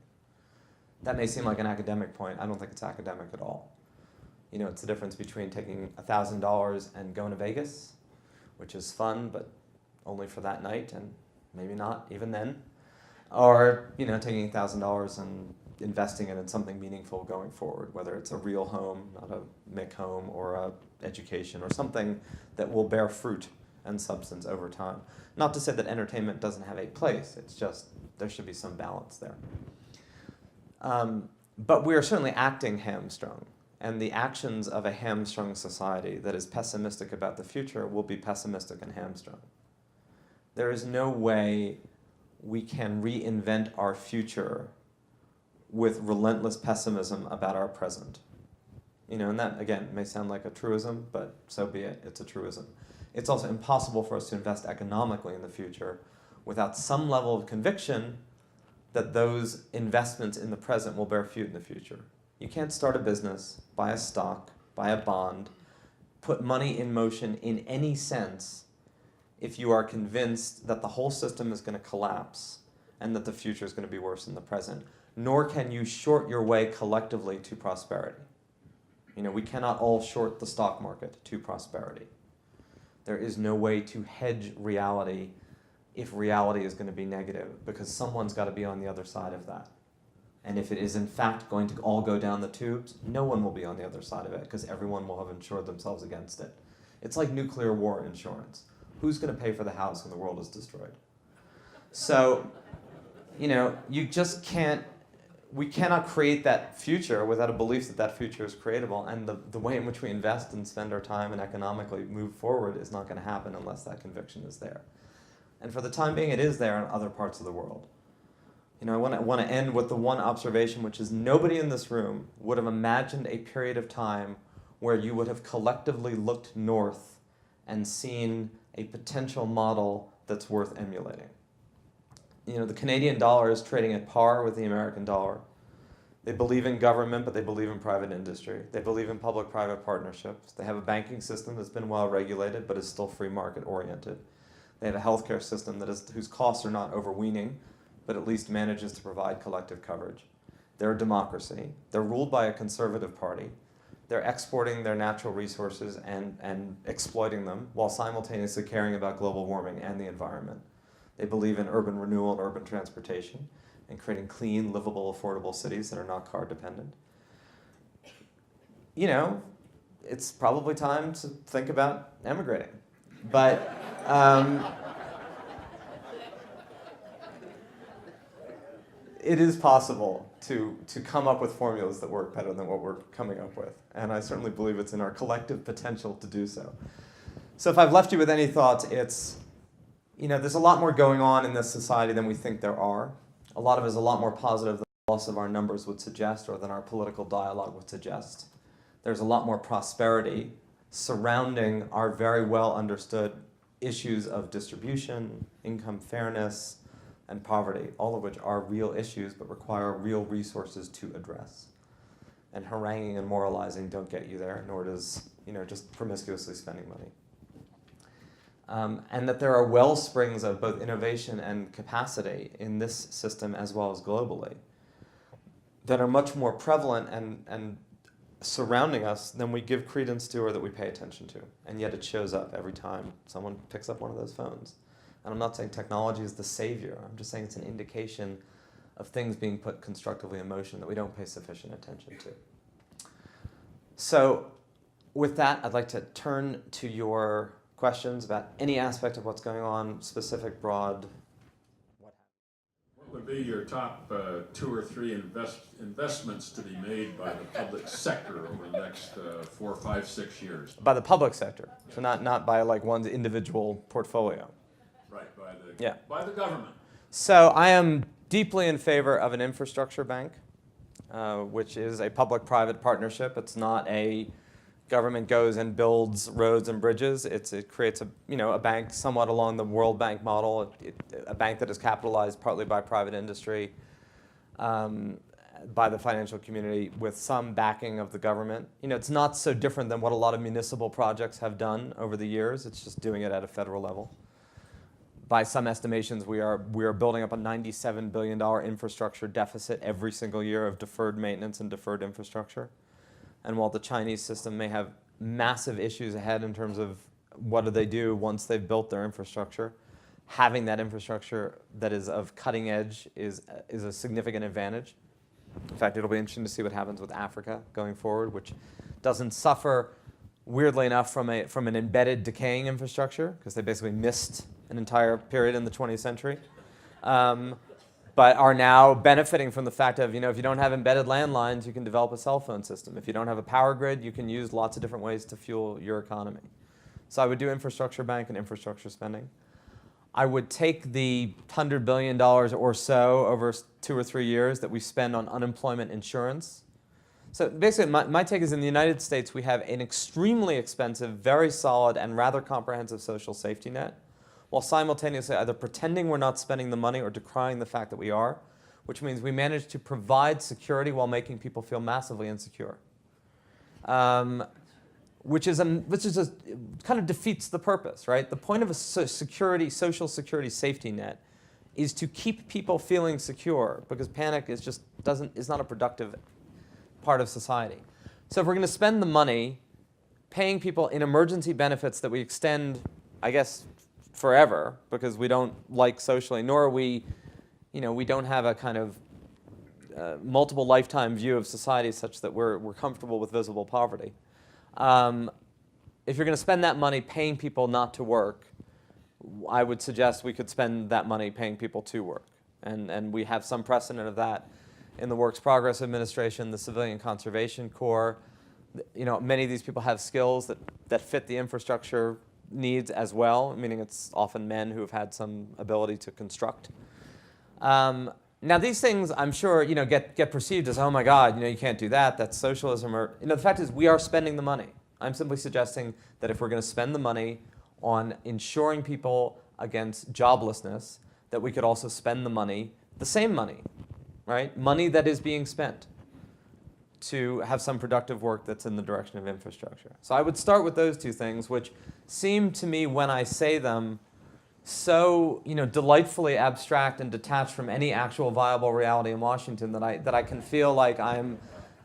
That may seem like an academic point. I don't think it's academic at all. It's the difference between taking $1,000 and going to Vegas, which is fun, but only for that night, and maybe not even then. Or, taking $1,000 and investing it in something meaningful going forward, whether it's a real home, not a MIC home, or a education, or something that will bear fruit and substance over time. Not to say that entertainment doesn't have a place, it's just there should be some balance there. But we are certainly acting hamstrung, and the actions of a hamstrung society that is pessimistic about the future will be pessimistic and hamstrung. There is no way we can reinvent our future with relentless pessimism about our present. And that, again, may sound like a truism, but so be it, it's a truism. It's also impossible for us to invest economically in the future without some level of conviction that those investments in the present will bear fruit in the future. You can't start a business, buy a stock, buy a bond, put money in motion in any sense if you are convinced that the whole system is going to collapse and that the future is going to be worse than the present. Nor can you short your way collectively to prosperity. We cannot all short the stock market to prosperity. There is no way to hedge reality if reality is going to be negative, because someone's got to be on the other side of that. And if it is in fact going to all go down the tubes, no one will be on the other side of it, because everyone will have insured themselves against it. It's like nuclear war insurance. Who's going to pay for the house when the world is destroyed? So, you just can't, we cannot create that future without a belief that that future is creatable, and the way in which we invest and spend our time and economically move forward is not going to happen unless that conviction is there. And for the time being, it is there in other parts of the world. I want to end with the one observation, which is nobody in this room would have imagined a period of time where you would have collectively looked north and seen a potential model that's worth emulating. The Canadian dollar is trading at par with the American dollar. They believe in government, but they believe in private industry. They believe in public-private partnerships. They have a banking system that's been well regulated, but is still free market oriented. They have a healthcare system whose costs are not overweening, but at least manages to provide collective coverage. They're a democracy. They're ruled by a conservative party. They're exporting their natural resources and exploiting them while simultaneously caring about global warming and the environment. They believe in urban renewal and urban transportation and creating clean, livable, affordable cities that are not car dependent. It's probably time to think about emigrating. But it is possible to come up with formulas that work better than what we're coming up with. And I certainly believe it's in our collective potential to do so. So if I've left you with any thoughts, it's, there's a lot more going on in this society than we think there are. A lot of it is a lot more positive than the loss of our numbers would suggest or than our political dialogue would suggest. There's a lot more prosperity surrounding our very well understood issues of distribution, income fairness, and poverty, all of which are real issues but require real resources to address. And haranguing and moralizing don't get you there, nor does just promiscuously spending money. And that there are well springs of both innovation and capacity in this system as well as globally that are much more prevalent and surrounding us than we give credence to or that we pay attention to. And yet it shows up every time someone picks up one of those phones. And I'm not saying technology is the savior. I'm just saying it's an indication of things being put constructively in motion that we don't pay sufficient attention to. So with that, I'd like to turn to your questions about any aspect of what's going on, specific, broad, What would be your top 2 or 3 investments to be made by the public sector over the next 4, 5, 6 years? By the public sector, so not by like one's individual portfolio. Right, Yeah. by the government. So I am deeply in favor of an infrastructure bank, which is a public-private partnership. It's not a government goes and builds roads and bridges. It creates a bank somewhat along the World Bank model, a bank that is capitalized partly by private industry, by the financial community, with some backing of the government. It's not so different than what a lot of municipal projects have done over the years. It's just doing it at a federal level. By some estimations, we are building up a $97 billion infrastructure deficit every single year of deferred maintenance and deferred infrastructure. And while the Chinese system may have massive issues ahead in terms of what do they do once they've built their infrastructure, having that infrastructure that is of cutting edge is a significant advantage. In fact, it'll be interesting to see what happens with Africa going forward, which doesn't suffer, weirdly enough, from an embedded decaying infrastructure, because they basically missed an entire period in the 20th century, but are now benefiting from the fact of, if you don't have embedded landlines, you can develop a cell phone system. If you don't have a power grid, you can use lots of different ways to fuel your economy. So I would do infrastructure bank and infrastructure spending. I would take the $100 billion or so over 2 or 3 years that we spend on unemployment insurance. So basically, my take is in the United States, we have an extremely expensive, very solid, and rather comprehensive social safety net, while simultaneously either pretending we're not spending the money or decrying the fact that we are, which means we manage to provide security while making people feel massively insecure. Which kind of defeats the purpose, right? The point of a social security safety net is to keep people feeling secure, because panic is not a productive part of society. So if we're going to spend the money paying people in emergency benefits that we extend, I guess, forever, because we don't like socially, nor are we don't have a kind of multiple lifetime view of society such that we're comfortable with visible poverty. If you're going to spend that money paying people not to work, I would suggest we could spend that money paying people to work. And we have some precedent of that in the Works Progress Administration, the Civilian Conservation Corps. Many of these people have skills that fit the infrastructure needs as well, meaning it's often men who have had some ability to construct. Now these things, I'm sure, get perceived as, oh my God, you can't do that, that's socialism. Or, the fact is we are spending the money. I'm simply suggesting that if we're going to spend the money on insuring people against joblessness, that we could also spend the money, the same money, right? Money that is being spent to have some productive work that's in the direction of infrastructure. So I would start with those two things, which seem to me, when I say them, so delightfully abstract and detached from any actual viable reality in Washington that I can feel like I'm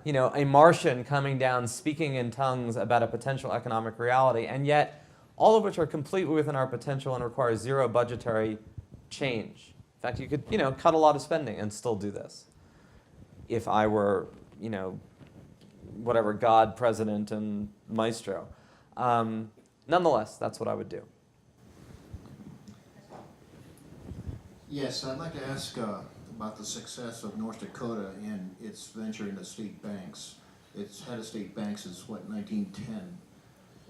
a Martian coming down speaking in tongues about a potential economic reality, and yet all of which are completely within our potential and require zero budgetary change. In fact, you could cut a lot of spending and still do this if I were whatever, God, President, and Maestro. Nonetheless, that's what I would do. Yes, I'd like to ask about the success of North Dakota in its venture into state banks. It's had a state bank since, 1910,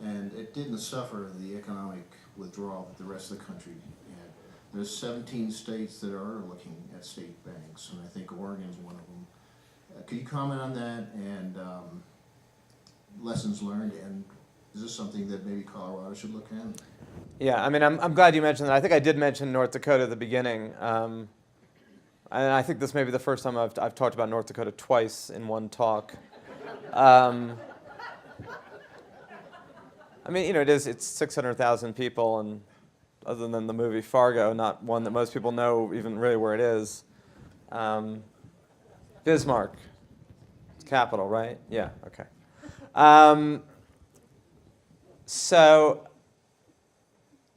and it didn't suffer the economic withdrawal that the rest of the country had. There's 17 states that are looking at state banks, and I think Oregon is one of them. Could you comment on that and lessons learned, and is this something that maybe Colorado should look at? Yeah, I'm glad you mentioned that. I think I did mention North Dakota at the beginning. And I think this may be the first time I've talked about North Dakota twice in one talk. It's 600,000 people, and other than the movie Fargo, not one that most people know even really where it is. Bismarck, it's capital, right? Yeah, okay. So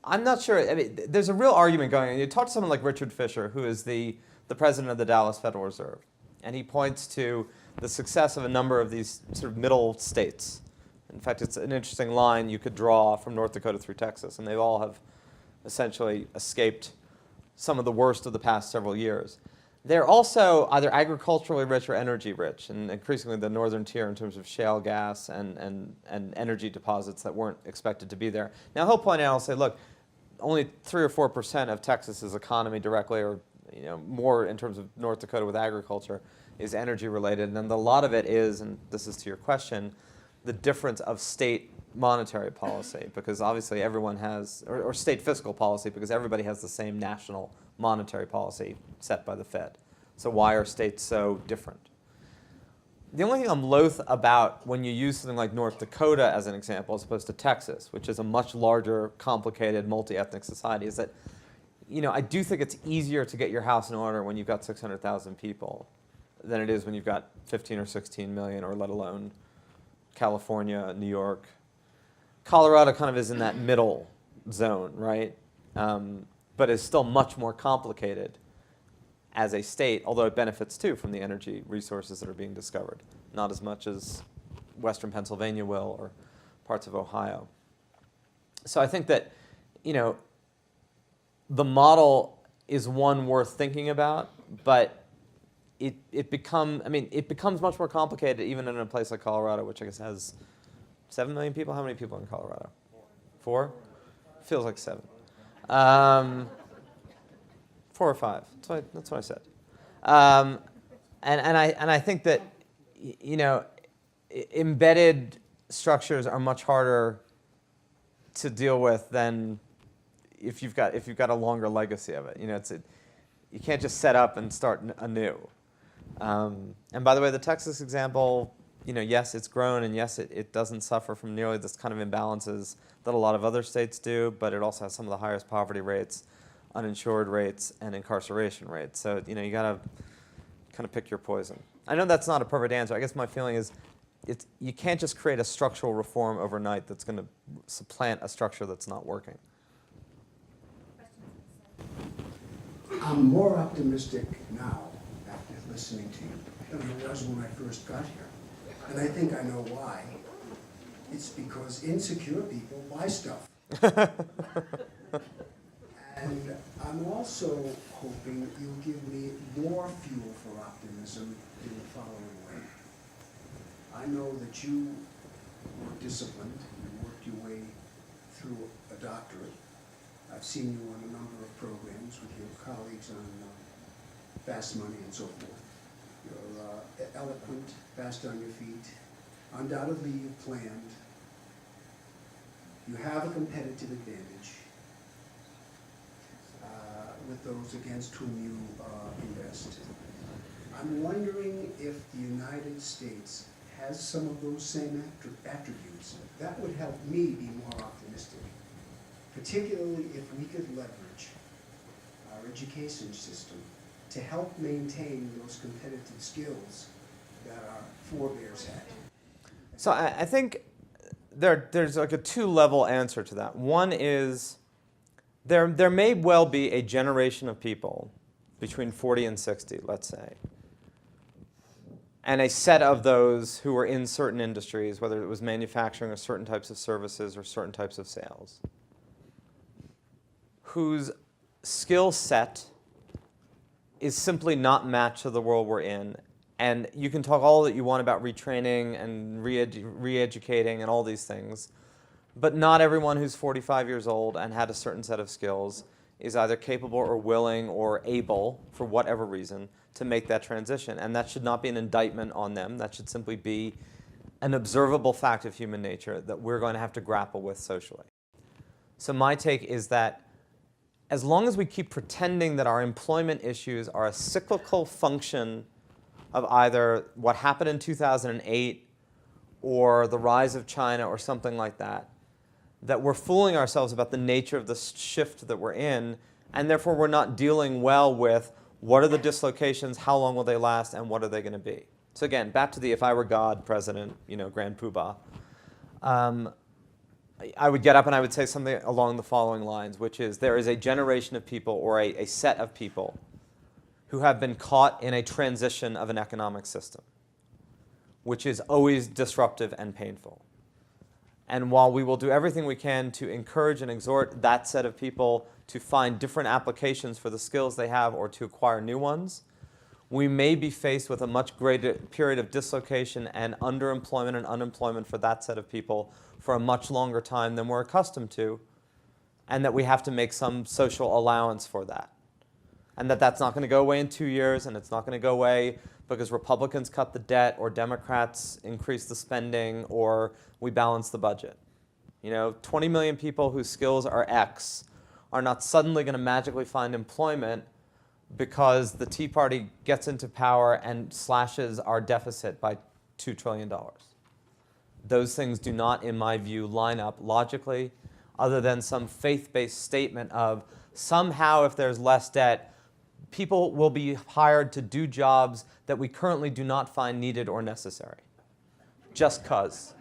I'm not sure. There's a real argument going on. You talk to someone like Richard Fisher, who is the president of the Dallas Federal Reserve, and he points to the success of a number of these sort of middle states. In fact, it's an interesting line you could draw from North Dakota through Texas, and they all have essentially escaped some of the worst of the past several years. they're also either agriculturally rich or energy rich, and increasingly the northern tier in terms of shale gas and energy deposits that weren't expected to be there. Now he'll point out, I'll say, look, only 3 or 4% of Texas's economy directly, or more in terms of North Dakota with agriculture, is energy related, and a lot of it is, and this is to your question, the difference of state monetary policy, because obviously everyone has, or state fiscal policy, because everybody has the same national monetary policy set by the Fed. So why are states so different? The only thing I'm loath about when you use something like North Dakota as an example, as opposed to Texas, which is a much larger, complicated, multi-ethnic society, is that I do think it's easier to get your house in order when you've got 600,000 people than it is when you've got 15 or 16 million, or let alone California, New York. Colorado kind of is in that middle zone, right? But is still much more complicated as a state, although it benefits too from the energy resources that are being discovered. Not as much as Western Pennsylvania will, or parts of Ohio. So I think that, the model is one worth thinking about, but it becomes much more complicated even in a place like Colorado, which I guess has 7 million people. How many people in Colorado? 4? Feels like 7. 4 or 5. That's what I said. And I think that embedded structures are much harder to deal with than if you've got a longer legacy of it. You can't just set up and start anew. And by the way, the Texas example, yes, it's grown, and yes, it doesn't suffer from nearly this kind of imbalances that a lot of other states do, but it also has some of the highest poverty rates, uninsured rates, and incarceration rates. So, you got to kind of pick your poison. I know that's not a perfect answer. I guess my feeling is you can't just create a structural reform overnight that's going to supplant a structure that's not working. I'm more optimistic now after listening to you than I was when I first got here. And I think I know why. It's because insecure people buy stuff. And I'm also hoping you'll give me more fuel for optimism in the following way. I know that you were disciplined, you worked your way through a doctorate. I've seen you on a number of programs with your colleagues on Fast Money and so forth. You're eloquent, fast on your feet. Undoubtedly you've planned. You have a competitive advantage with those against whom you invest. I'm wondering if the United States has some of those same attributes. That would help me be more optimistic, particularly if we could leverage our education system to help maintain those competitive skills that our forebears had. So I think there's like a two-level answer to that. One is there may well be a generation of people between 40 and 60, let's say, and a set of those who were in certain industries, whether it was manufacturing or certain types of services or certain types of sales, whose skill set is simply not matched to the world we're in. And you can talk all that you want about retraining and re-educating and all these things, but not everyone who's 45 years old and had a certain set of skills is either capable or willing or able, for whatever reason, to make that transition. And that should not be an indictment on them. That should simply be an observable fact of human nature that we're going to have to grapple with socially. So my take is that as long as we keep pretending that our employment issues are a cyclical function of either what happened in 2008 or the rise of China or something like that, that we're fooling ourselves about the nature of the shift that we're in, and therefore we're not dealing well with what are the dislocations, how long will they last, and what are they going to be. So again, back to the if I were God president, Grand Poobah, I would get up and I would say something along the following lines, which is there is a generation of people or a set of people who have been caught in a transition of an economic system, which is always disruptive and painful. And while we will do everything we can to encourage and exhort that set of people to find different applications for the skills they have or to acquire new ones, we may be faced with a much greater period of dislocation and underemployment and unemployment for that set of people for a much longer time than we're accustomed to, and that we have to make some social allowance for that. And that that's not going to go away in 2 years, and it's not going to go away because Republicans cut the debt or Democrats increase the spending or we balance the budget. 20 million people whose skills are X are not suddenly going to magically find employment because the Tea Party gets into power and slashes our deficit by $2 trillion. Those things do not, in my view, line up logically, other than some faith-based statement of somehow if there's less debt, people will be hired to do jobs that we currently do not find needed or necessary, just 'cause.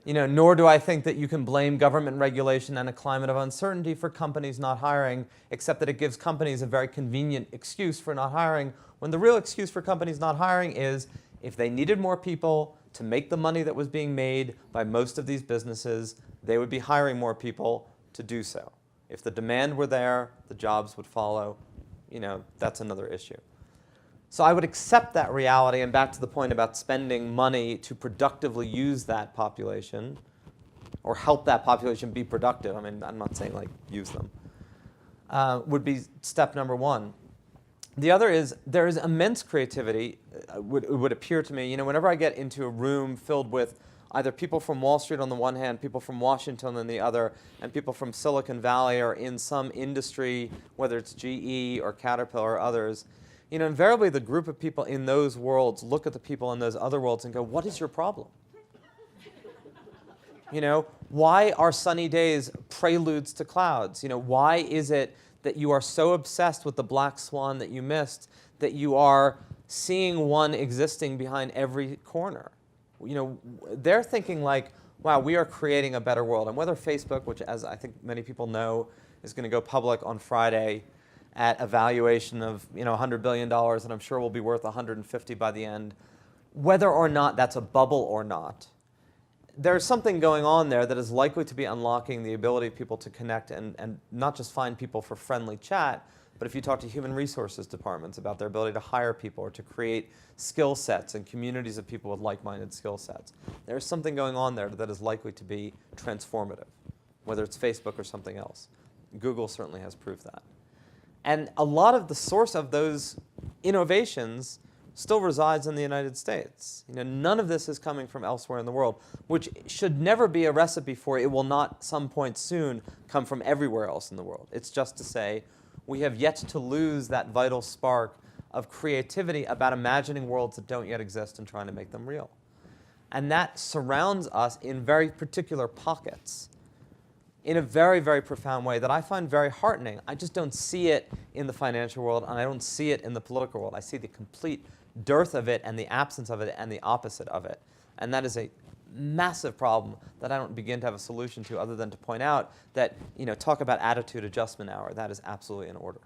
Nor do I think that you can blame government regulation and a climate of uncertainty for companies not hiring, except that it gives companies a very convenient excuse for not hiring, when the real excuse for companies not hiring is if they needed more people to make the money that was being made by most of these businesses, they would be hiring more people to do so. If the demand were there, the jobs would follow. That's another issue. So I would accept that reality, and back to the point about spending money to productively use that population or help that population be productive. I mean, I'm not saying use them. Would be step number one. The other is there is immense creativity, it would appear to me. Whenever I get into a room filled with either people from Wall Street on the one hand, people from Washington on the other, and people from Silicon Valley or in some industry, whether it's GE or Caterpillar or others, invariably the group of people in those worlds look at the people in those other worlds and go, what is your problem? Why are sunny days preludes to clouds? Why is it that you are so obsessed with the black swan that you missed that you are seeing one existing behind every corner? They're thinking wow, we are creating a better world. And whether Facebook, which as I think many people know, is going to go public on Friday at a valuation of $100 billion, and I'm sure will be worth 150 by the end, whether or not that's a bubble or not, there's something going on there that is likely to be unlocking the ability of people to connect and not just find people for friendly chat, but if you talk to human resources departments about their ability to hire people or to create skill sets and communities of people with like-minded skill sets, there's something going on there that is likely to be transformative, whether it's Facebook or something else. Google certainly has proved that. And a lot of the source of those innovations still resides in the United States. None of this is coming from elsewhere in the world, which should never be a recipe for it will not some point soon come from everywhere else in the world. It's just to say we have yet to lose that vital spark of creativity about imagining worlds that don't yet exist and trying to make them real. And that surrounds us in very particular pockets in a very, very profound way that I find very heartening. I just don't see it in the financial world, and I don't see it in the political world. I see the complete dearth of it and the absence of it and the opposite of it. And that is a massive problem that I don't begin to have a solution to other than to point out that, talk about attitude adjustment hour. That is absolutely in order.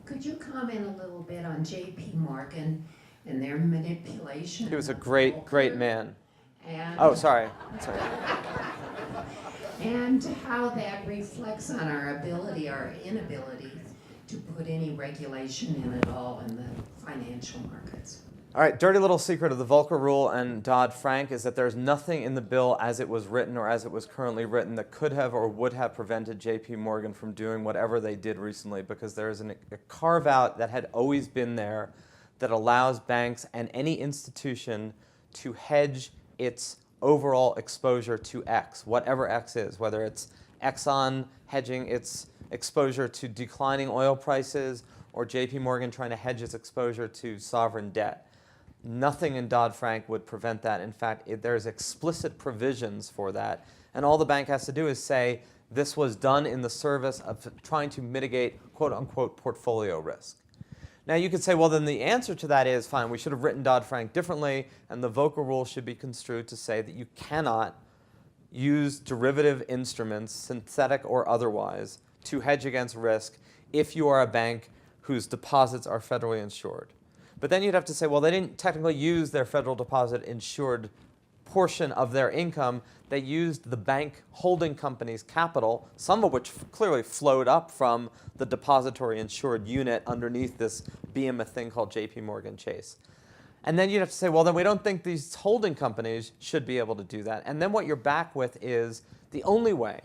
Could you comment a little bit on J.P. Morgan and their manipulation? He was a great, great man. And, Oh, sorry. And how that reflects on our ability, our inability to put any regulation in at all in the financial markets. All right, dirty little secret of the Volcker Rule and Dodd-Frank is that there's nothing in the bill as it was written or as it was currently written that could have or would have prevented J.P. Morgan from doing whatever they did recently, because there is a carve-out that had always been there that allows banks and any institution to hedge its overall exposure to X, whatever X is, whether it's Exxon hedging its exposure to declining oil prices or J.P. Morgan trying to hedge its exposure to sovereign debt. Nothing in Dodd-Frank would prevent that. In fact, there's explicit provisions for that. And all the bank has to do is say, this was done in the service of trying to mitigate, quote unquote, portfolio risk. Now you could say, well, then the answer to that is, fine, we should have written Dodd-Frank differently, and the Volcker Rule should be construed to say that you cannot use derivative instruments, synthetic or otherwise, to hedge against risk if you are a bank whose deposits are federally insured. But then you'd have to say, well, they didn't technically use their federal deposit insured portion of their income, they used the bank holding company's capital, some of which clearly flowed up from the depository insured unit underneath this behemoth thing called JP Morgan Chase. And then you'd have to say, well, then we don't think these holding companies should be able to do that. And then what you're back with is the only way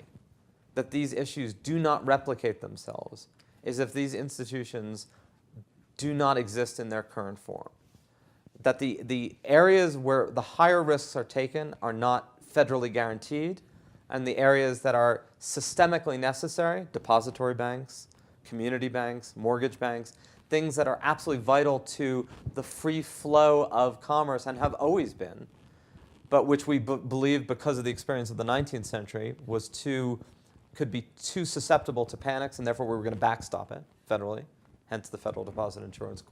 that these issues do not replicate themselves is if these institutions do not exist in their current form. That the areas where the higher risks are taken are not federally guaranteed, and the areas that are systemically necessary, depository banks, community banks, mortgage banks, things that are absolutely vital to the free flow of commerce and have always been, but which we believe because of the experience of the 19th century could be too susceptible to panics, and therefore we were going to backstop it federally, hence the Federal Deposit Insurance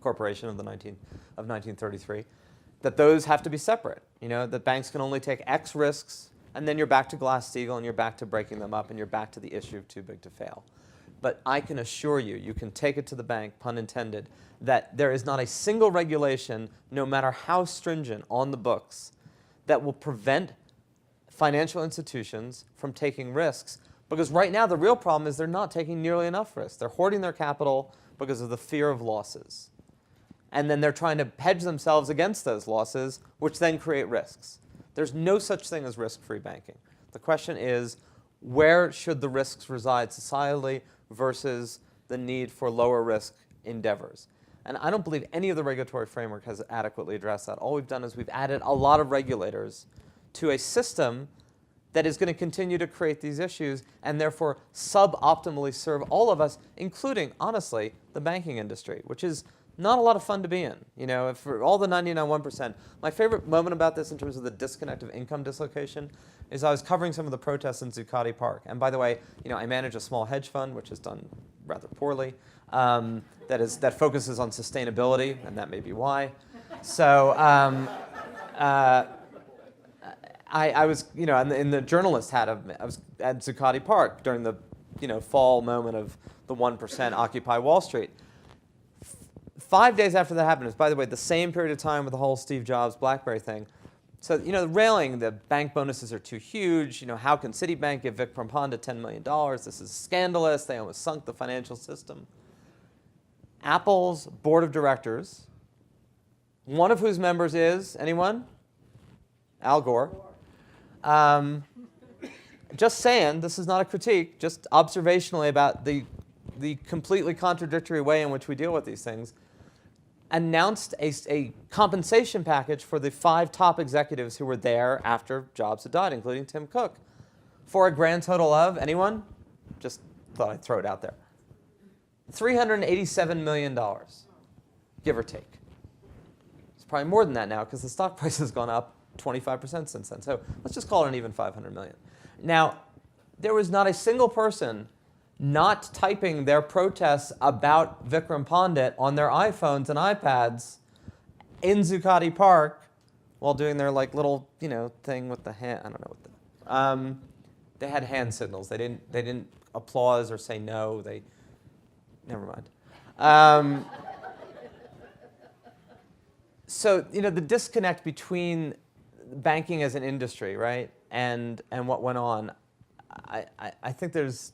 Corporation of 1933, that those have to be separate. You know, that banks can only take X risks, and then you're back to Glass-Steagall, and you're back to breaking them up, and you're back to the issue of too big to fail. But I can assure you, you can take it to the bank, pun intended, that there is not a single regulation, no matter how stringent on the books, that will prevent financial institutions from taking risks. Because right now the real problem is they're not taking nearly enough risks. They're hoarding their capital because of the fear of losses. And then they're trying to hedge themselves against those losses, which then create risks. There's no such thing as risk-free banking. The question is, where should the risks reside societally versus the need for lower risk endeavors? And I don't believe any of the regulatory framework has adequately addressed that. All we've done is we've added a lot of regulators to a system that is going to continue to create these issues and therefore suboptimally serve all of us, including, honestly, the banking industry, which is not a lot of fun to be in. You know, for all the 99.1%. My favorite moment about this in terms of the disconnect of income dislocation is I was covering some of the protests in Zuccotti Park. And by the way, you know, I manage a small hedge fund, which has done rather poorly, that focuses on sustainability, and that may be why. So I was, you know, in the journalist hat, I was at Zuccotti Park during the, you know, fall moment of the 1% Occupy Wall Street. 5 days after that happened, it was, by the way, the same period of time with the whole Steve Jobs BlackBerry thing. So, you know, the railing, the bank bonuses are too huge. You know, how can Citibank give Vic Prampanda $10 million? This is scandalous. They almost sunk the financial system. Apple's board of directors, one of whose members is, anyone? Al Gore. Just saying, this is not a critique, just observationally about the completely contradictory way in which we deal with these things, announced a compensation package for the 5 top executives who were there after Jobs had died, including Tim Cook, for a grand total of, anyone? Just thought I'd throw it out there. $387 million, give or take. It's probably more than that now because the stock price has gone up 25% since then. So let's just call it an even 500 million. Now, there was not a single person not typing their protests about Vikram Pandit on their iPhones and iPads in Zuccotti Park while doing their like little, you know, thing with the hand. I don't know what they had hand signals. They didn't applause or say no. They never mind. So, you know, the disconnect between banking as an industry, right, and what went on, I think there's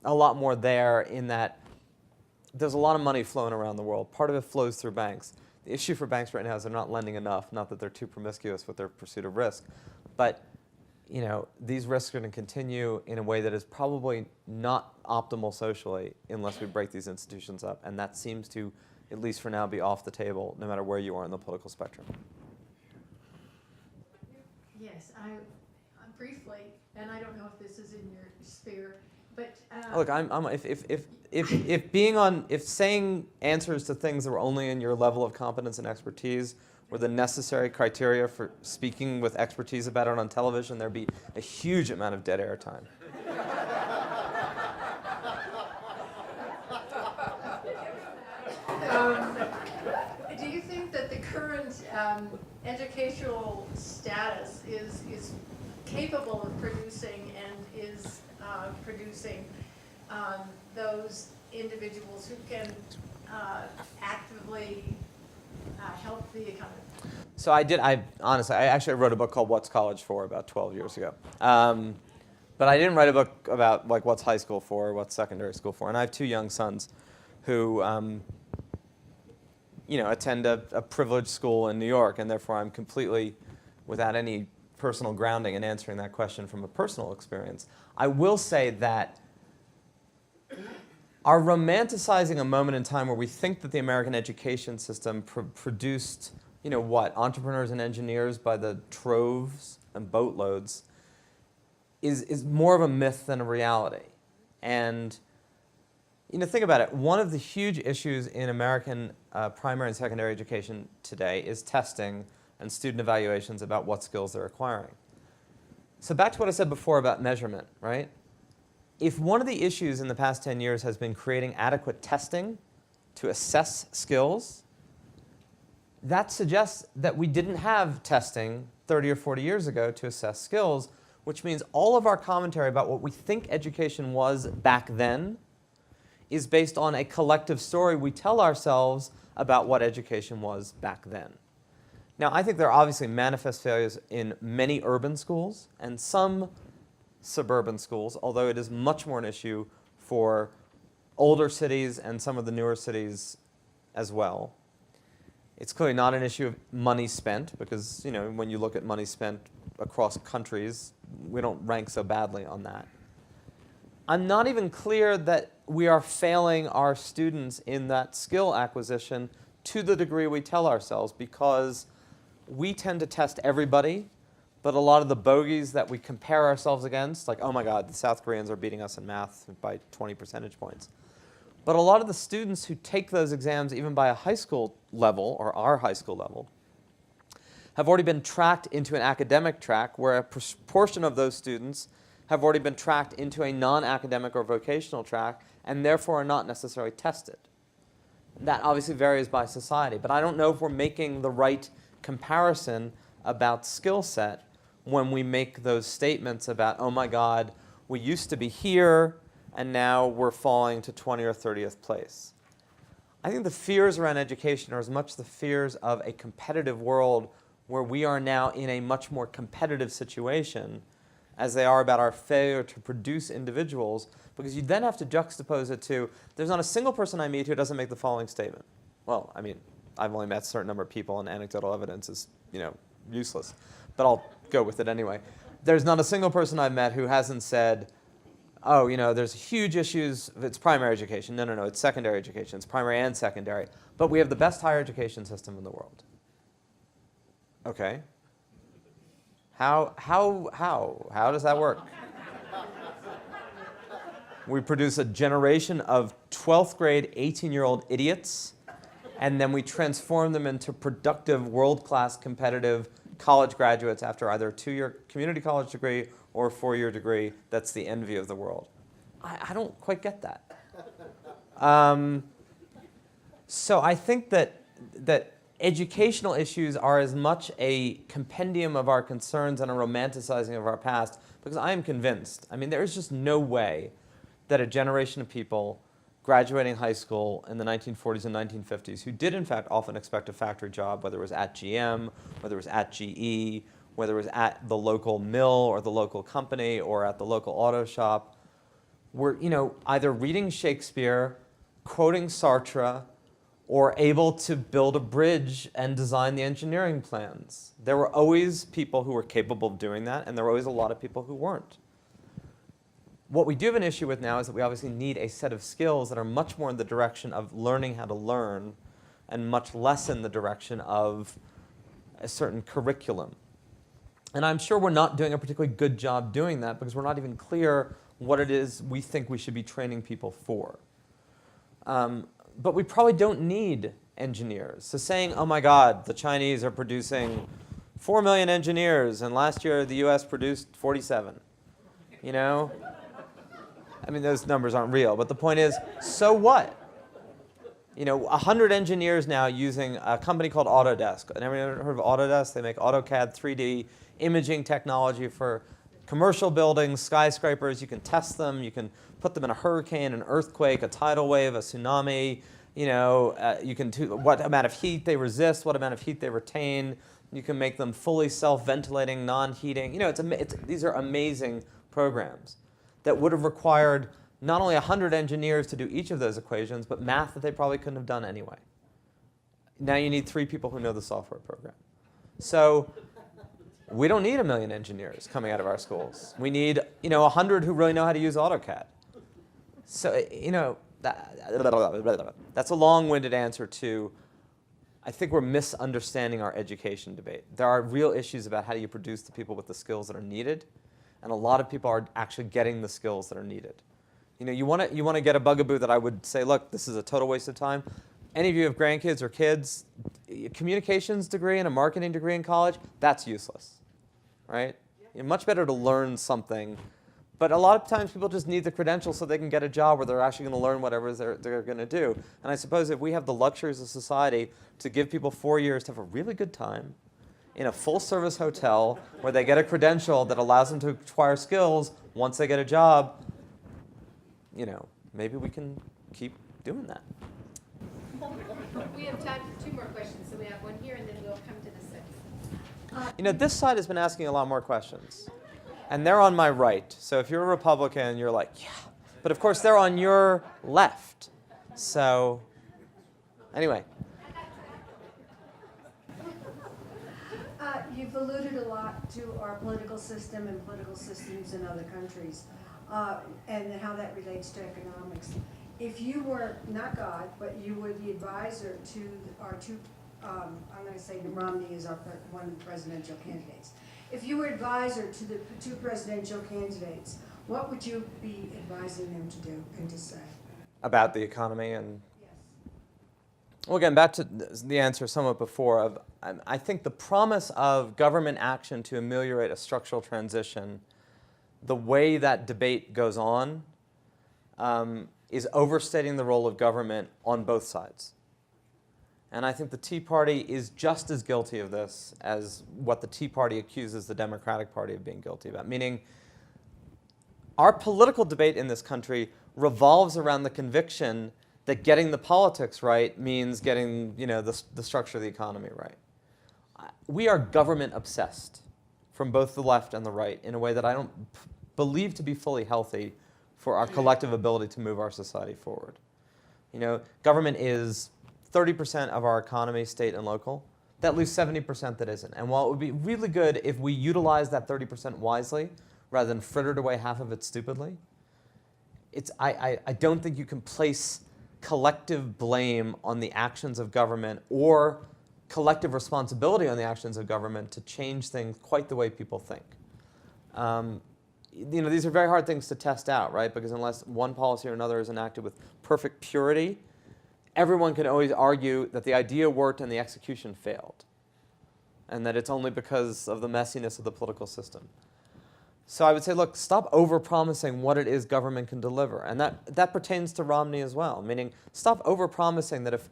a lot more there in that there's a lot of money flowing around the world. Part of it flows through banks. The issue for banks right now is they're not lending enough, not that they're too promiscuous with their pursuit of risk, but you know, these risks are going to continue in a way that is probably not optimal socially unless we break these institutions up, and that seems to, at least for now, be off the table no matter where you are in the political spectrum. Yes, I briefly, and I don't know if this is in your sphere, but Look, if saying answers to things that were only in your level of competence and expertise were the necessary criteria for speaking with expertise about it on television, there'd be a huge amount of dead air time. do you think that the current educational status is capable of producing and is producing those individuals who can actively help the economy? So honestly, I actually wrote a book called What's College For about 12 years ago. But I didn't write a book about like what's high school for, or what's secondary school for. And I have 2 young sons who, attend a privileged school in New York, and therefore I'm completely without any personal grounding in answering that question from a personal experience. I will say that our romanticizing a moment in time where we think that the American education system produced, entrepreneurs and engineers by the troves and boatloads is more of a myth than a reality. And, think about it. One of the huge issues in American primary and secondary education today is testing and student evaluations about what skills they're acquiring. So back to what I said before about measurement, right? If one of the issues in the past 10 years has been creating adequate testing to assess skills, that suggests that we didn't have testing 30 or 40 years ago to assess skills, which means all of our commentary about what we think education was back then is based on a collective story we tell ourselves about what education was back then. Now, I think there are obviously manifest failures in many urban schools and some suburban schools, although it is much more an issue for older cities and some of the newer cities as well. It's clearly not an issue of money spent, because when you look at money spent across countries, we don't rank so badly on that. I'm not even clear that we are failing our students in that skill acquisition to the degree we tell ourselves, because we tend to test everybody, but a lot of the bogeys that we compare ourselves against, like, oh my God, the South Koreans are beating us in math by 20 percentage points. But a lot of the students who take those exams, even by a high school level, or our high school level, have already been tracked into an academic track, where a portion of those students have already been tracked into a non-academic or vocational track, and therefore are not necessarily tested. That obviously varies by society, but I don't know if we're making the right comparison about skill set when we make those statements about, oh my God, we used to be here, and now we're falling to 20th or 30th place. I think the fears around education are as much the fears of a competitive world where we are now in a much more competitive situation as they are about our failure to produce individuals, because you then have to juxtapose it to, there's not a single person I meet who doesn't make the following statement. Well, I mean, I've only met a certain number of people, and anecdotal evidence is, useless. But I'll go with it anyway. There's not a single person I've met who hasn't said, oh, there's huge issues. It's primary education. No, it's secondary education. It's primary and secondary. But we have the best higher education system in the world. Okay. How does that work? We produce a generation of 12th grade, 18-year-old idiots, and then we transform them into productive, world-class, competitive college graduates after either a 2-year community college degree or a 4-year degree. That's the envy of the world. I don't quite get that. So I think that educational issues are as much a compendium of our concerns and a romanticizing of our past, because I am convinced, there is just no way that a generation of people graduating high school in the 1940s and 1950s who did in fact often expect a factory job, whether it was at GM, whether it was at GE, whether it was at the local mill or the local company or at the local auto shop, were either reading Shakespeare, quoting Sartre, or able to build a bridge and design the engineering plans. There were always people who were capable of doing that, and there were always a lot of people who weren't. What we do have an issue with now is that we obviously need a set of skills that are much more in the direction of learning how to learn and much less in the direction of a certain curriculum. And I'm sure we're not doing a particularly good job doing that, because we're not even clear what it is we think we should be training people for. But we probably don't need engineers. So saying, oh my God, the Chinese are producing 4 million engineers, and last year the US produced 47. Those numbers aren't real, but the point is, so what? 100 engineers now using a company called Autodesk. And everyone heard of Autodesk? They make AutoCAD 3D imaging technology for commercial buildings, skyscrapers. You can test them. You can put them in a hurricane, an earthquake, a tidal wave, a tsunami. You can what amount of heat they resist, what amount of heat they retain. You can make them fully self-ventilating, non-heating. You know, these are amazing programs that would have required not only 100 engineers to do each of those equations, but math that they probably couldn't have done anyway. Now you need 3 people who know the software program. So we don't need 1 million engineers coming out of our schools. We need, 100 who really know how to use AutoCAD. So, that's a long-winded answer to, I think we're misunderstanding our education debate. There are real issues about how do you produce the people with the skills that are needed, and a lot of people are actually getting the skills that are needed. You want to get a bugaboo that I would say, look, this is a total waste of time. Any of you have grandkids or kids, a communications degree and a marketing degree in college, that's useless, right? Much better to learn something. But a lot of times people just need the credentials so they can get a job where they're actually going to learn whatever they're going to do. And I suppose if we have the luxuries of society to give people 4 years to have a really good time in a full-service hotel where they get a credential that allows them to acquire skills once they get a job, maybe we can keep doing that. We have time for 2 more questions, so we have one here, and then we'll come to the 6th. This side has been asking a lot more questions. And they're on my right. So if you're a Republican, you're like, yeah. But of course, they're on your left. So anyway. You've alluded a lot to our political system and political systems in other countries, and how that relates to economics. If you were, not God, but you were the advisor to our 2, I'm going to say Romney is one of the presidential candidates. If you were advisor to the 2 presidential candidates, what would you be advising them to do and to say? About the economy and... Yes. Well, again, back to the answer somewhat before of, I think the promise of government action to ameliorate a structural transition, the way that debate goes on, is overstating the role of government on both sides. And I think the Tea Party is just as guilty of this as what the Tea Party accuses the Democratic Party of being guilty about. Meaning, our political debate in this country revolves around the conviction that getting the politics right means getting, the structure of the economy right. We are government obsessed from both the left and the right in a way that I don't believe to be fully healthy for our collective ability to move our society forward. Government is 30% of our economy, state and local. That leaves 70% that isn't. And while it would be really good if we utilize that 30% wisely rather than frittered away half of it stupidly, I don't think you can place collective blame on the actions of government or collective responsibility on the actions of government to change things quite the way people think. These are very hard things to test out, right? Because unless one policy or another is enacted with perfect purity, everyone can always argue that the idea worked and the execution failed, and that it's only because of the messiness of the political system. So I would say, look, stop over-promising what it is government can deliver. And that pertains to Romney as well, meaning stop over-promising that if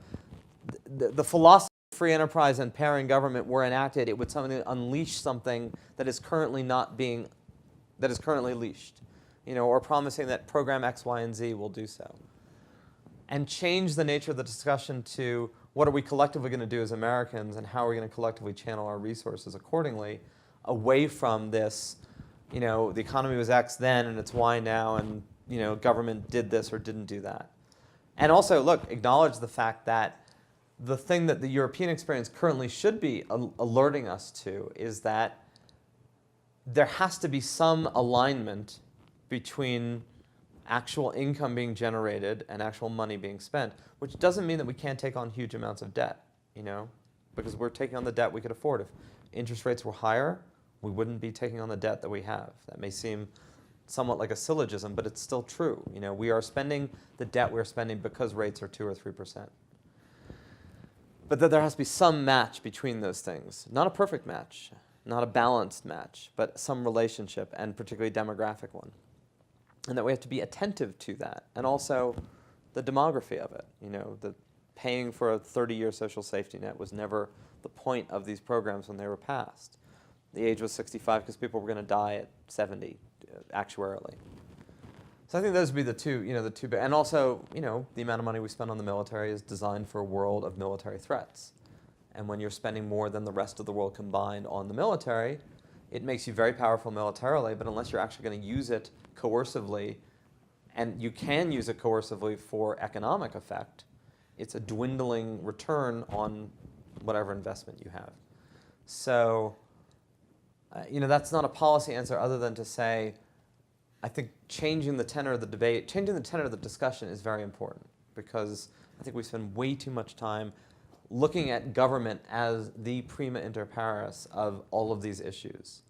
the philosophy of free enterprise and pairing government were enacted, it would suddenly unleash something that is currently leashed, or promising that program X, Y, and Z will do so. And change the nature of the discussion to what are we collectively going to do as Americans and how are we going to collectively channel our resources accordingly away from this, the economy was X then and it's Y now, and government did this or didn't do that. And also, look, acknowledge the fact that the thing that the European experience currently should be alerting us to is that there has to be some alignment between actual income being generated and actual money being spent, which doesn't mean that we can't take on huge amounts of debt, because we're taking on the debt we could afford. If interest rates were higher, we wouldn't be taking on the debt that we have. That may seem somewhat like a syllogism, but it's still true. We are spending the debt we're spending because rates are 2 or 3%. But that there has to be some match between those things. Not a perfect match, not a balanced match, but some relationship, and particularly a demographic one. And that we have to be attentive to that. And also the demography of it. The paying for a 30-year social safety net was never the point of these programs when they were passed. The age was 65 because people were going to die at 70, actuarially. So I think those would be the two, and also, the amount of money we spend on the military is designed for a world of military threats. And when you're spending more than the rest of the world combined on the military, it makes you very powerful militarily, but unless you're actually going to use it coercively, and you can use it coercively for economic effect, it's a dwindling return on whatever investment you have. So, that's not a policy answer other than to say, I think changing the tenor of the debate, changing the tenor of the discussion is very important, because I think we spend way too much time looking at government as the prima inter pares of all of these issues.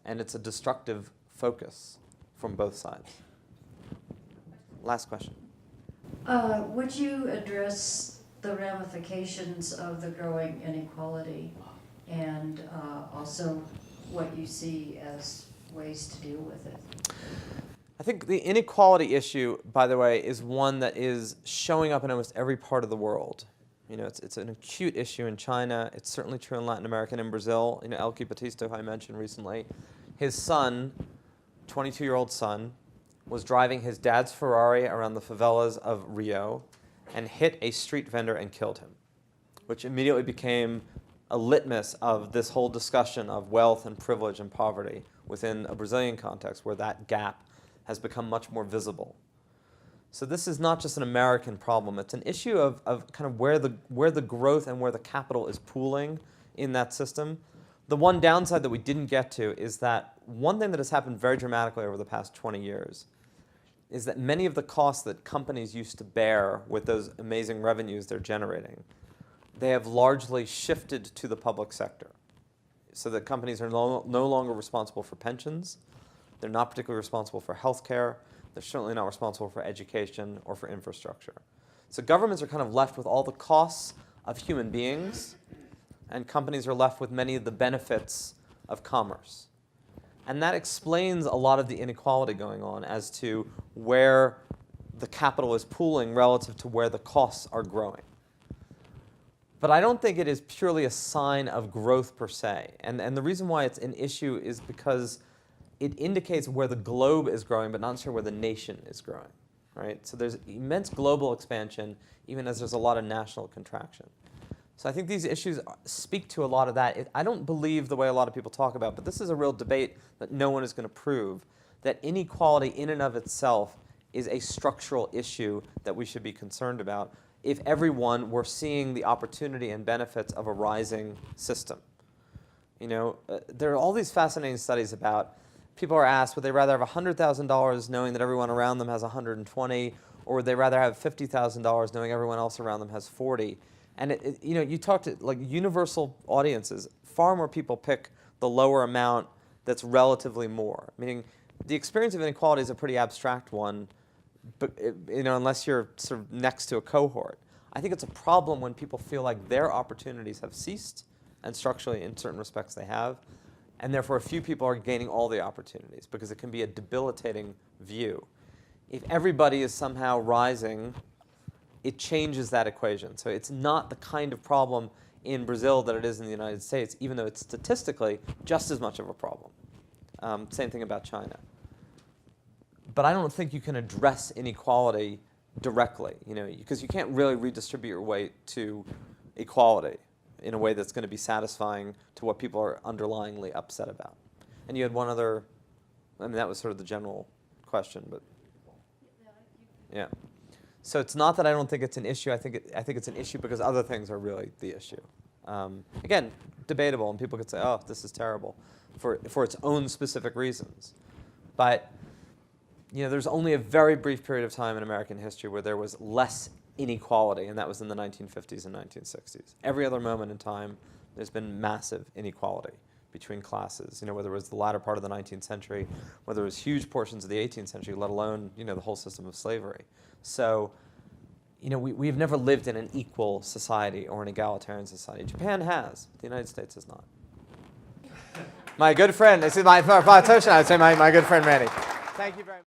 And it's a destructive focus from both sides. Last question. Would you address the ramifications of the growing inequality and also what you see as ways to deal with it? I think the inequality issue, by the way, is one that is showing up in almost every part of the world. It's an acute issue in China. It's certainly true in Latin America and in Brazil. Eike Batista, who I mentioned recently, his son, 22-year-old son, was driving his dad's Ferrari around the favelas of Rio and hit a street vendor and killed him, which immediately became a litmus of this whole discussion of wealth and privilege and poverty within a Brazilian context where that gap has become much more visible. So this is not just an American problem. It's an issue of kind of where the growth and where the capital is pooling in that system. The one downside that we didn't get to is that one thing that has happened very dramatically over the past 20 years is that many of the costs that companies used to bear with those amazing revenues they're generating, they have largely shifted to the public sector. So that companies are no longer responsible for pensions. They're not particularly responsible for health care. They're certainly not responsible for education or for infrastructure. So governments are kind of left with all the costs of human beings, and companies are left with many of the benefits of commerce. And that explains a lot of the inequality going on as to where the capital is pooling relative to where the costs are growing. But I don't think it is purely a sign of growth per se. And the reason why it's an issue is because it indicates where the globe is growing, but not necessarily where the nation is growing, right? So there's immense global expansion, even as there's a lot of national contraction. So I think these issues speak to a lot of that. I don't believe the way a lot of people talk about, but this is a real debate that no one is going to prove, that inequality in and of itself is a structural issue that we should be concerned about if everyone were seeing the opportunity and benefits of a rising system. There are all these fascinating studies about, people are asked, would they rather have $100,000 knowing that everyone around them has $120,000, or would they rather have $50,000 knowing everyone else around them has $40,000? And you talk to universal audiences, far more people pick the lower amount that's relatively more. Meaning, the experience of inequality is a pretty abstract one, but unless you're sort of next to a cohort. I think it's a problem when people feel like their opportunities have ceased, and structurally, in certain respects, they have, and therefore a few people are gaining all the opportunities, because it can be a debilitating view. If everybody is somehow rising, it changes that equation. So it's not the kind of problem in Brazil that it is in the United States, even though it's statistically just as much of a problem. Same thing about China. But I don't think you can address inequality directly, because you can't really redistribute your way to equality in a way that's going to be satisfying to what people are underlyingly upset about. And you had one other, that was sort of the general question, but yeah. So it's not that I don't think it's an issue. I think it's an issue because other things are really the issue. Again, debatable, and people could say, "Oh, this is terrible," for its own specific reasons. But there's only a very brief period of time in American history where there was less inequality, and that was in the 1950s and 1960s. Every other moment in time, there's been massive inequality between classes. Whether it was the latter part of the 19th century, whether it was huge portions of the 18th century, let alone the whole system of slavery. So, we've never lived in an equal society or an egalitarian society. Japan has. The United States has not. My good friend, this is my politician, I would say my good friend Randy. Thank you very much.